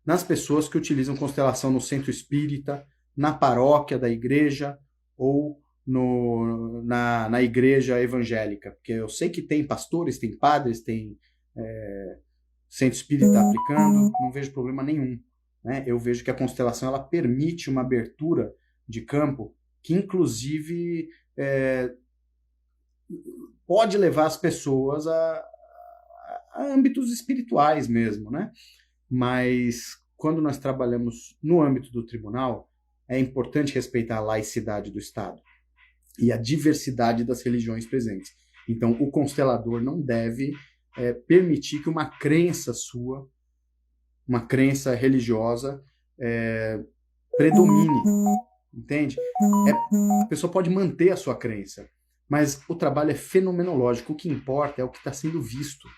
nas pessoas que utilizam constelação no centro espírita, na paróquia da igreja ou na igreja evangélica. Porque eu sei que tem pastores, tem padres, tem centro espírita aplicando, não vejo problema nenhum. Né? Eu vejo que a constelação ela permite uma abertura de campo que, inclusive, pode levar as pessoas a âmbitos espirituais mesmo, né? Mas quando nós trabalhamos no âmbito do tribunal, é importante respeitar a laicidade do Estado e a diversidade das religiões presentes. Então, o constelador não deve permitir que uma crença sua, uma crença religiosa, predomine, entende? A pessoa pode manter a sua crença, mas o trabalho é fenomenológico. O que importa é o que está sendo visto.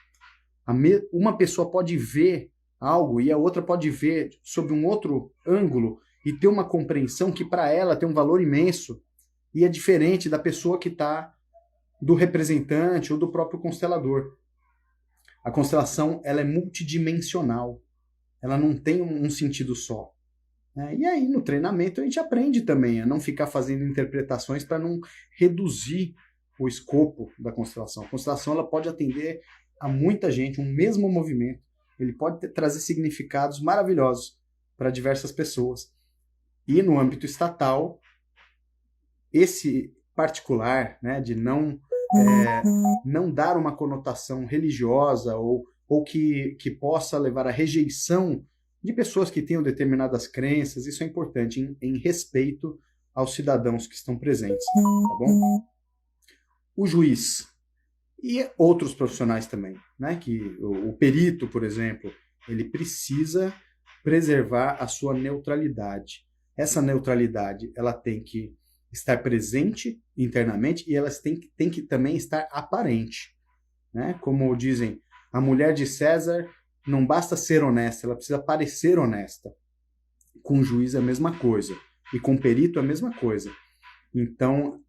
Uma pessoa pode ver algo e a outra pode ver sob um outro ângulo e ter uma compreensão que para ela tem um valor imenso e é diferente da pessoa que está do representante ou do próprio constelador. A constelação ela é multidimensional, ela não tem um sentido só. E aí no treinamento a gente aprende também a não ficar fazendo interpretações para não reduzir o escopo da constelação. A constelação ela pode atender a muita gente, um mesmo movimento, ele pode trazer significados maravilhosos para diversas pessoas. E no âmbito estatal, esse particular, né, de não dar uma conotação religiosa ou que possa levar à rejeição de pessoas que tenham determinadas crenças, isso é importante em respeito aos cidadãos que estão presentes, tá bom? O juiz e outros profissionais também, né? Que o perito, por exemplo, ele precisa preservar a sua neutralidade. Essa neutralidade, ela tem que estar presente internamente e ela tem que também estar aparente, né? Como dizem, a mulher de César não basta ser honesta, ela precisa parecer honesta. Com o juiz é a mesma coisa e com o perito é a mesma coisa. Então,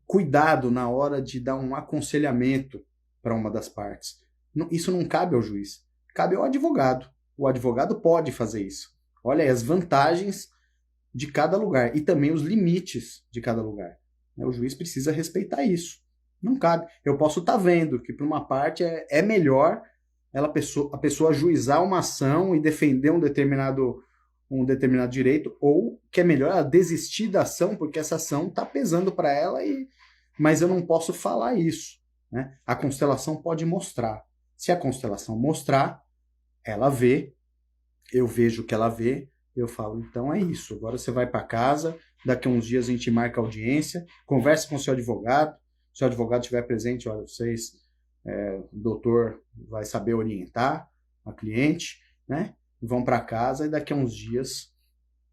cuidado na hora de dar um aconselhamento para uma das partes. Isso não cabe ao juiz, cabe ao advogado. O advogado pode fazer isso. Olha aí as vantagens de cada lugar e também os limites de cada lugar. O juiz precisa respeitar isso. Não cabe. Eu posso estar vendo que para uma parte é melhor a pessoa ajuizar uma ação e defender um determinado direito, ou que é melhor ela desistir da ação porque essa ação está pesando para ela, mas eu não posso falar isso. Né? A constelação pode mostrar. Se a constelação mostrar, ela vê, eu vejo o que ela vê, eu falo, então é isso, agora você vai para casa, daqui a uns dias a gente marca audiência, conversa com o seu advogado, se o advogado estiver presente, olha, o doutor vai saber orientar a cliente, né? Vão para casa e daqui a uns dias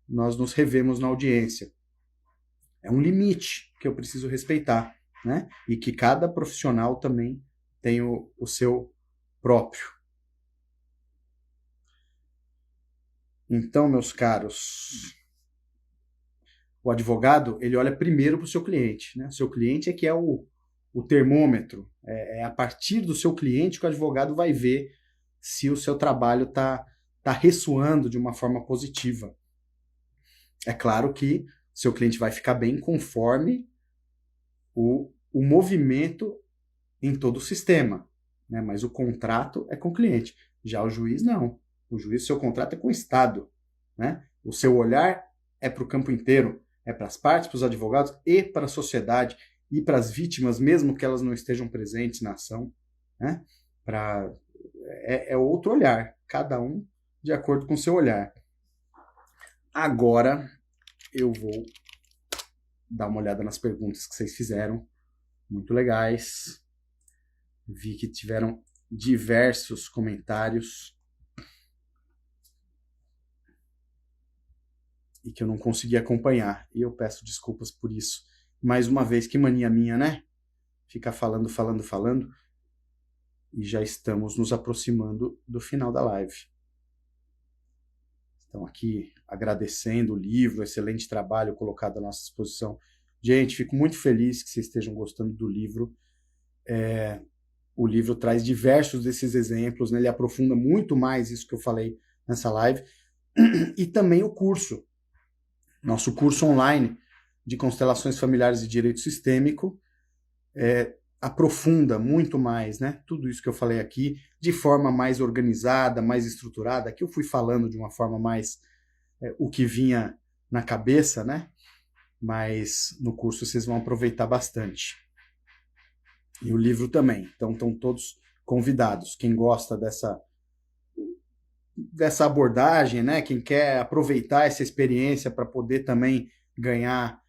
nós nos revemos na audiência. É um limite que eu preciso respeitar, né? E que cada profissional também tem o seu próprio. Então, meus caros, o advogado, ele olha primeiro para o seu cliente, né? O seu cliente é que é o termômetro. É a partir do seu cliente que o advogado vai ver se o seu trabalho está ressoando de uma forma positiva. É claro que seu cliente vai ficar bem conforme o movimento em todo o sistema, né? Mas o contrato é com o cliente. Já o juiz, não. O juiz, seu contrato é com o Estado. Né? O seu olhar é para o campo inteiro, é para as partes, para os advogados e para a sociedade e para as vítimas, mesmo que elas não estejam presentes na ação. Né? É outro olhar, cada um de acordo com o seu olhar. Agora eu vou dar uma olhada nas perguntas que vocês fizeram, muito legais. Vi que tiveram diversos comentários e que eu não consegui acompanhar. E eu peço desculpas por isso. Mais uma vez, que mania minha, né? Ficar falando. E já estamos nos aproximando do final da live. Então aqui agradecendo o livro, excelente trabalho colocado à nossa disposição. Gente, fico muito feliz que vocês estejam gostando do livro. O livro traz diversos desses exemplos, né? Ele aprofunda muito mais isso que eu falei nessa live. E também o curso. Nosso curso online de constelações familiares e direito sistêmico aprofunda muito mais, né? Tudo isso que eu falei aqui, de forma mais organizada, mais estruturada. Aqui eu fui falando de uma forma mais o que vinha na cabeça, né? Mas no curso vocês vão aproveitar bastante. E o livro também. Então estão todos convidados. Quem gosta dessa abordagem, né? Quem quer aproveitar essa experiência para poder também ganhar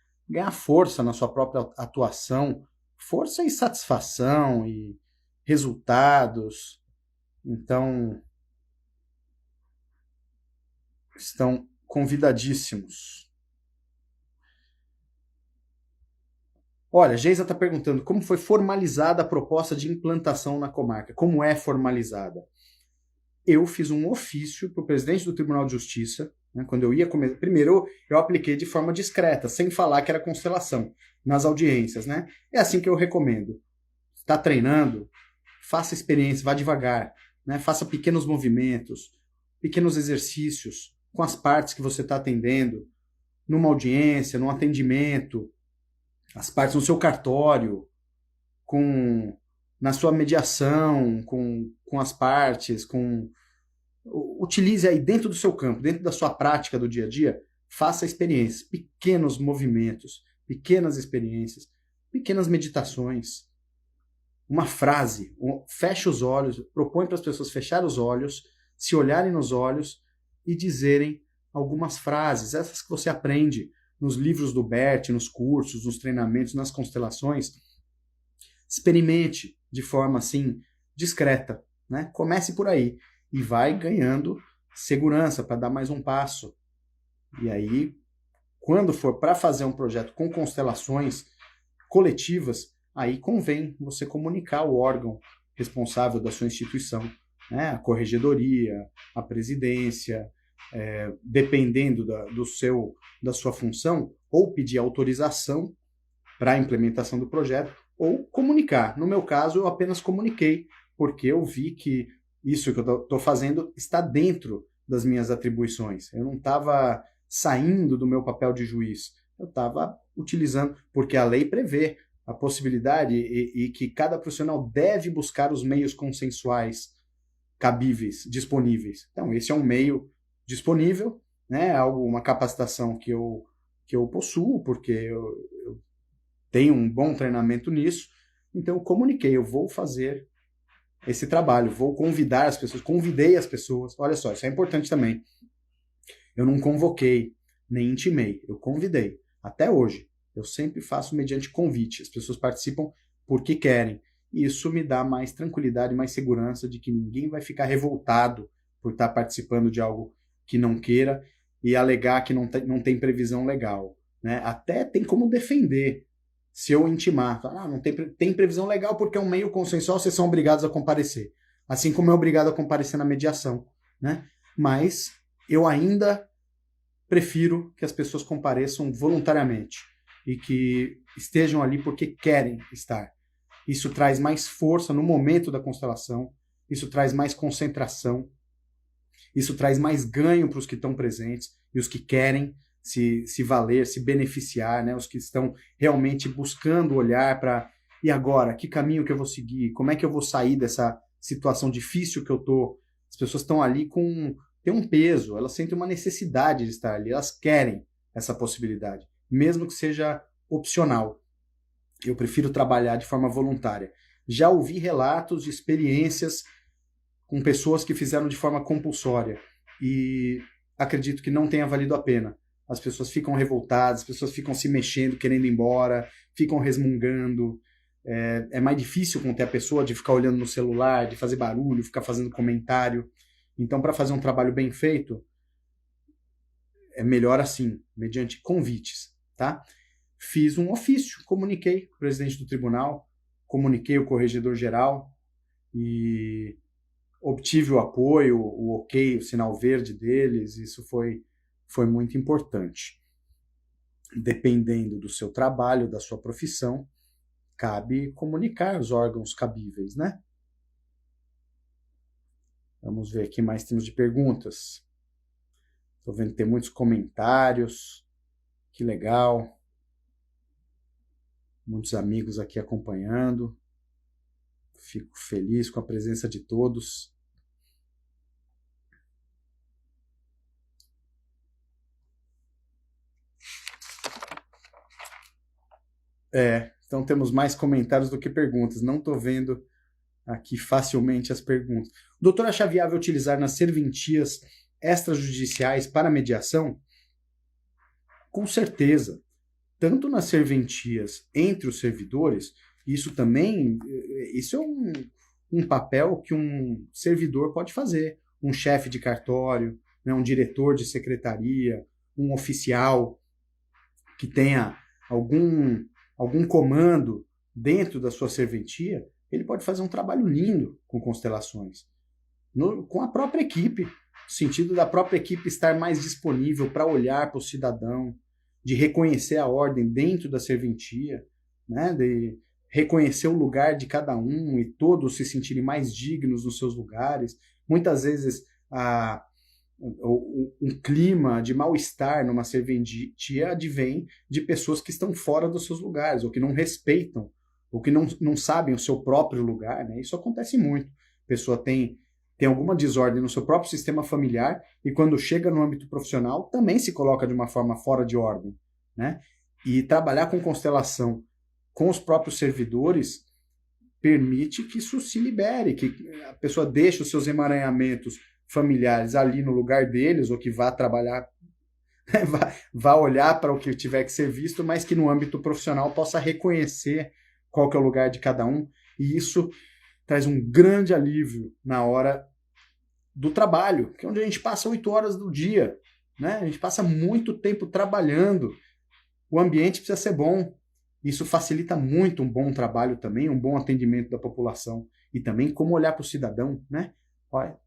força na sua própria atuação, força e satisfação e resultados. Então, estão convidadíssimos. Olha, a Geisa está perguntando como foi formalizada a proposta de implantação na comarca. Como é formalizada? Eu fiz um ofício para o presidente do Tribunal de Justiça, né, quando eu ia começar. Primeiro, eu apliquei de forma discreta, sem falar que era constelação, nas audiências. Né? É assim que eu recomendo. Está treinando? Faça experiência, vá devagar. Né? Faça pequenos movimentos, pequenos exercícios com as partes que você está atendendo, numa audiência, num atendimento, as partes no seu cartório, na sua mediação, com as partes, utilize aí dentro do seu campo, dentro da sua prática do dia a dia, faça experiências, pequenos movimentos, pequenas experiências, pequenas meditações. Uma frase, feche os olhos, propõe para as pessoas fechar os olhos, se olharem nos olhos e dizerem algumas frases, essas que você aprende nos livros do Bert, nos cursos, nos treinamentos, nas constelações. Experimente de forma assim discreta, né? Comece por aí e vai ganhando segurança para dar mais um passo. E aí, quando for para fazer um projeto com constelações coletivas, aí convém você comunicar o órgão responsável da sua instituição, né? A corregedoria, a presidência, dependendo da sua função, ou pedir autorização para a implementação do projeto, ou comunicar. No meu caso, eu apenas comuniquei, porque eu vi que isso que eu estou fazendo está dentro das minhas atribuições. Eu não estava saindo do meu papel de juiz, eu estava utilizando, porque a lei prevê a possibilidade e que cada profissional deve buscar os meios consensuais cabíveis, disponíveis. Então, esse é um meio disponível, né? Uma capacitação que eu possuo, porque eu tenho um bom treinamento nisso, então eu comuniquei, eu vou fazer esse trabalho, vou convidar as pessoas, convidei as pessoas, olha só, isso é importante também. Eu não convoquei, nem intimei, eu convidei. Até hoje, eu sempre faço mediante convite, as pessoas participam porque querem. E isso me dá mais tranquilidade, mais segurança de que ninguém vai ficar revoltado por estar participando de algo que não queira e alegar que não tem previsão legal. Né? Até tem como defender se eu intimar. Não tem previsão legal porque é um meio consensual, vocês são obrigados a comparecer. Assim como é obrigado a comparecer na mediação. Né? Mas eu ainda prefiro que as pessoas compareçam voluntariamente e que estejam ali porque querem estar. Isso traz mais força no momento da constelação, isso traz mais concentração, isso traz mais ganho para os que estão presentes e os que querem se valer, se beneficiar, né? Os que estão realmente buscando olhar para e agora, que caminho que eu vou seguir? Como é que eu vou sair dessa situação difícil que eu tô? As pessoas estão ali tem um peso, elas sentem uma necessidade de estar ali, elas querem essa possibilidade, mesmo que seja opcional. Eu prefiro trabalhar de forma voluntária. Já ouvi relatos de experiências com pessoas que fizeram de forma compulsória e acredito que não tenha valido a pena. As pessoas ficam revoltadas, as pessoas ficam se mexendo, querendo ir embora, ficam resmungando. É mais difícil conter a pessoa de ficar olhando no celular, de fazer barulho, ficar fazendo comentário. Então, para fazer um trabalho bem feito, é melhor assim, mediante convites, tá? Fiz um ofício, comuniquei o presidente do tribunal, comuniquei o corregedor-geral e obtive o apoio, o ok, o sinal verde deles, isso foi muito importante. Dependendo do seu trabalho, da sua profissão, cabe comunicar os órgãos cabíveis, né? Vamos ver aqui mais temos de perguntas. Estou vendo que tem muitos comentários. Que legal. Muitos amigos aqui acompanhando. Fico feliz com a presença de todos. Então temos mais comentários do que perguntas. Não estou vendo aqui facilmente as perguntas. O doutor, acha viável utilizar nas serventias extrajudiciais para mediação? Com certeza. Tanto nas serventias entre os servidores, isso é um papel que um servidor pode fazer. Um chefe de cartório, né, um diretor de secretaria, um oficial que tenha algum comando dentro da sua serventia, ele pode fazer um trabalho lindo com constelações. Com a própria equipe, no sentido da própria equipe estar mais disponível para olhar para o cidadão, de reconhecer a ordem dentro da serventia, né, de reconhecer o lugar de cada um e todos se sentirem mais dignos nos seus lugares. Muitas vezes um clima de mal-estar numa serventia advém de pessoas que estão fora dos seus lugares, ou que não respeitam, ou que não sabem o seu próprio lugar, né? Isso acontece muito. A pessoa tem alguma desordem no seu próprio sistema familiar e quando chega no âmbito profissional também se coloca de uma forma fora de ordem, né? E trabalhar com constelação com os próprios servidores permite que isso se libere, que a pessoa deixe os seus emaranhamentos familiares ali no lugar deles, ou que vá trabalhar, vá olhar para o que tiver que ser visto, mas que no âmbito profissional possa reconhecer qual que é o lugar de cada um, e isso traz um grande alívio na hora do trabalho, que é onde a gente passa 8 horas do dia, né? A gente passa muito tempo trabalhando, o ambiente precisa ser bom, isso facilita muito um bom trabalho também, um bom atendimento da população, e também como olhar para o cidadão, né? Olha,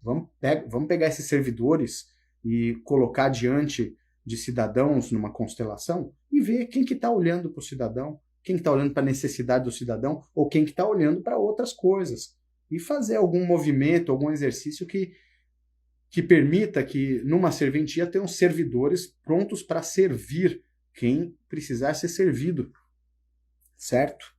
vamos pegar esses servidores e colocar diante de cidadãos numa constelação e ver quem que está olhando para o cidadão, quem está olhando para a necessidade do cidadão ou quem que está olhando para outras coisas. E fazer algum movimento, algum exercício que permita que numa serventia tenham servidores prontos para servir quem precisar ser servido. Certo?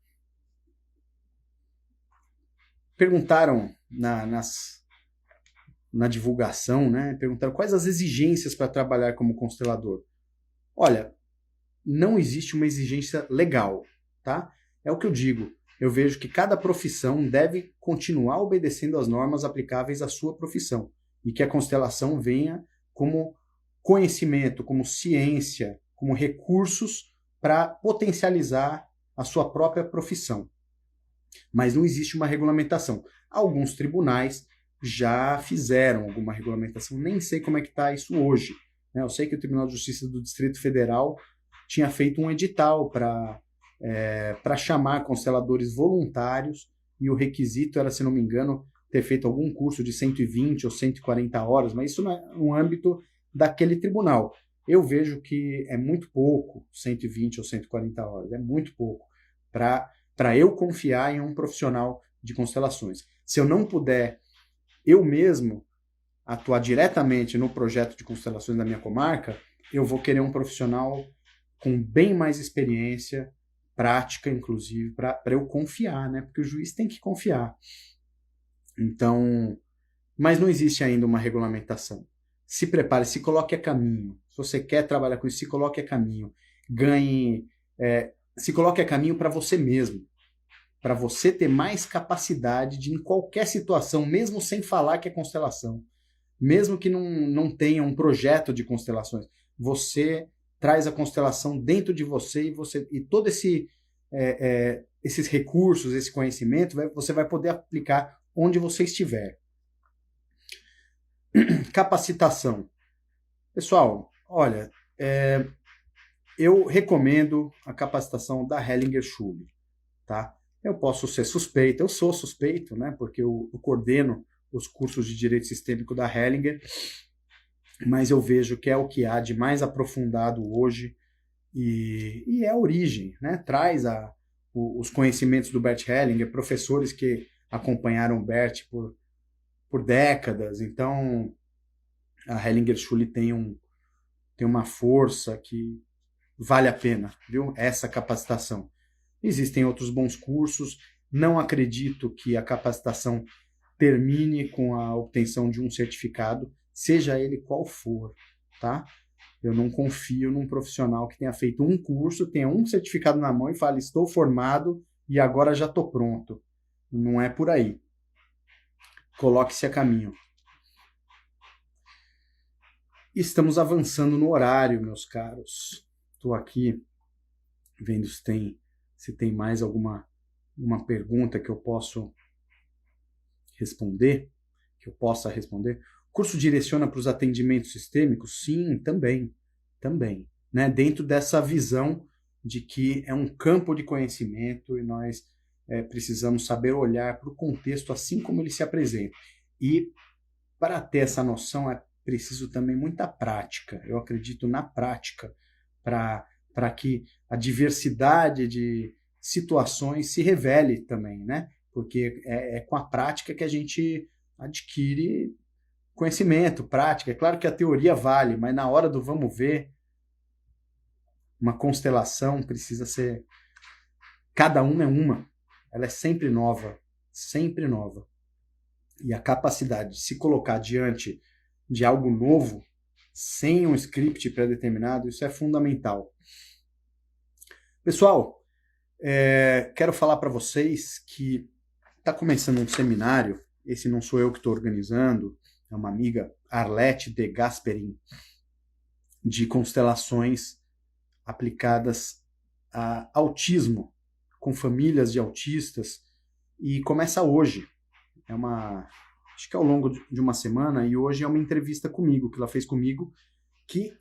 Perguntaram na divulgação, né? Perguntaram quais as exigências para trabalhar como constelador. Olha, não existe uma exigência legal, tá? É o que eu digo. Eu vejo que cada profissão deve continuar obedecendo às normas aplicáveis à sua profissão e que a constelação venha como conhecimento, como ciência, como recursos para potencializar a sua própria profissão. Mas não existe uma regulamentação. Alguns tribunais já fizeram alguma regulamentação, nem sei como é que está isso hoje. Né? Eu sei que o Tribunal de Justiça do Distrito Federal tinha feito um edital para chamar consteladores voluntários e o requisito era, se não me engano, ter feito algum curso de 120 ou 140 horas, mas isso no âmbito daquele tribunal. Eu vejo que é muito pouco 120 ou 140 horas, é muito pouco para eu confiar em um profissional de constelações. Se eu não puder eu mesmo atuar diretamente no projeto de constelações da minha comarca, eu vou querer um profissional com bem mais experiência, prática, inclusive, para eu confiar, né? Porque o juiz tem que confiar. Então, mas não existe ainda uma regulamentação. Se prepare, se coloque a caminho. Se você quer trabalhar com isso, se coloque a caminho. Se coloque a caminho para você mesmo. Para você ter mais capacidade de, em qualquer situação, mesmo sem falar que é constelação, mesmo que não tenha um projeto de constelações, você traz a constelação dentro de você e todo esses recursos, esse conhecimento, você vai poder aplicar onde você estiver. Capacitação. Pessoal, olha, eu recomendo a capacitação da Hellinger Schule, tá? Eu posso ser suspeito, eu sou suspeito, né? Porque eu coordeno os cursos de Direito Sistêmico da Hellinger, mas eu vejo que é o que há de mais aprofundado hoje e é a origem, né? Traz os conhecimentos do Bert Hellinger, professores que acompanharam o Bert por décadas. Então, a Hellinger Schule tem uma força que vale a pena, viu? Essa capacitação. Existem outros bons cursos. Não acredito que a capacitação termine com a obtenção de um certificado, seja ele qual for, tá? Eu não confio num profissional que tenha feito um curso, tenha um certificado na mão e fale, estou formado e agora já estou pronto. Não é por aí. Coloque-se a caminho. Estamos avançando no horário, meus caros. Estou aqui vendo se tem mais alguma pergunta que eu possa responder. O curso direciona para os atendimentos sistêmicos? Sim, também. Né? Dentro dessa visão de que é um campo de conhecimento e nós precisamos saber olhar para o contexto assim como ele se apresenta. E para ter essa noção é preciso também muita prática. Eu acredito na prática para que a diversidade de situações se revele também, né? Porque é com a prática que a gente adquire conhecimento, prática. É claro que a teoria vale, mas na hora do vamos ver, uma constelação precisa ser... Cada uma é uma. Ela é sempre nova. Sempre nova. E a capacidade de se colocar diante de algo novo, sem um script pré-determinado, isso é fundamental. Pessoal, quero falar para vocês que está começando um seminário, esse não sou eu que estou organizando, é uma amiga, Arlete de Gasperin, de constelações aplicadas a autismo, com famílias de autistas, e começa hoje. Acho que é ao longo de uma semana, e hoje é uma entrevista comigo, que ela fez comigo, que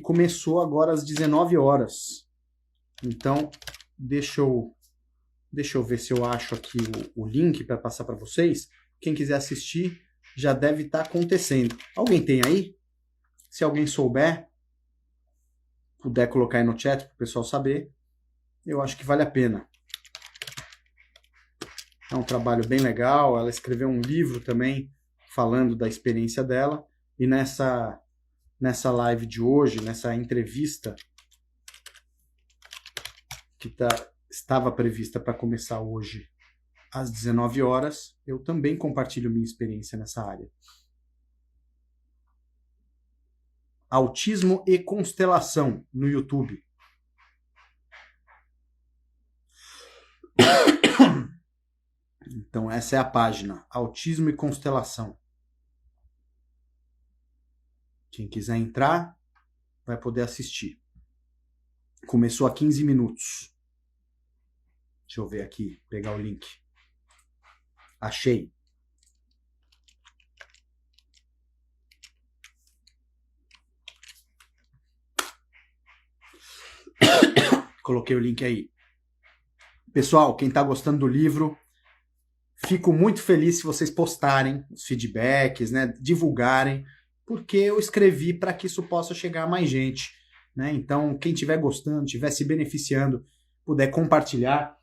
começou agora às 19 horas. Então, deixa eu ver se eu acho aqui o link para passar para vocês. Quem quiser assistir, já deve estar acontecendo. Alguém tem aí? Se alguém souber, puder colocar aí no chat para o pessoal saber, eu acho que vale a pena. É um trabalho bem legal. Ela escreveu um livro também falando da experiência dela. E nessa live de hoje, nessa entrevista que estava prevista para começar hoje às 19 horas, eu também compartilho minha experiência nessa área. Autismo e Constelação no YouTube. Então essa é a página, Autismo e Constelação. Quem quiser entrar, vai poder assistir. Começou há 15 minutos. Deixa eu ver aqui, pegar o link. Achei. Coloquei o link aí. Pessoal, quem está gostando do livro, fico muito feliz se vocês postarem os feedbacks, né, divulgarem, porque eu escrevi para que isso possa chegar a mais gente, né? Então, quem estiver gostando, estiver se beneficiando, puder compartilhar.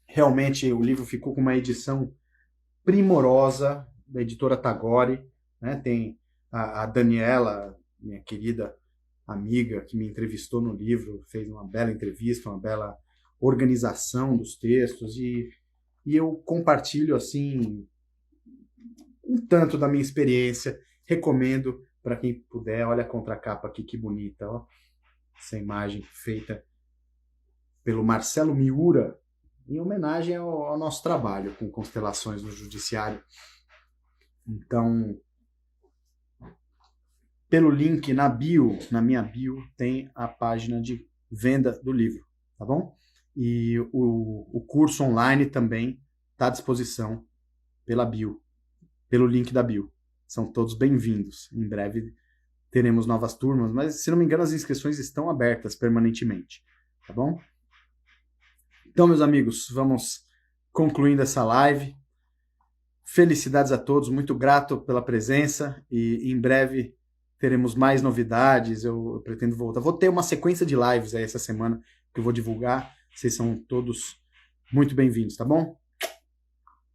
Realmente o livro ficou com uma edição primorosa da editora Tagore, né? Tem a Daniela, minha querida amiga, que me entrevistou no livro, fez uma bela entrevista, uma bela organização dos textos, e eu compartilho assim um tanto da minha experiência. Recomendo para quem puder. Olha a contracapa aqui, que bonita, ó. Essa imagem feita pelo Marcelo Miura, em homenagem ao nosso trabalho com constelações no judiciário. Então, pelo link na minha bio, tem a página de venda do livro, tá bom? E o curso online também está à disposição pelo link da bio. São todos bem-vindos. Em breve teremos novas turmas, mas se não me engano as inscrições estão abertas permanentemente, tá bom? Então, meus amigos, vamos concluindo essa live. Felicidades a todos, muito grato pela presença, e em breve teremos mais novidades. Eu pretendo voltar. Vou ter uma sequência de lives aí essa semana que eu vou divulgar. Vocês são todos muito bem-vindos, tá bom?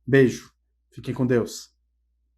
Beijo. Fiquem com Deus.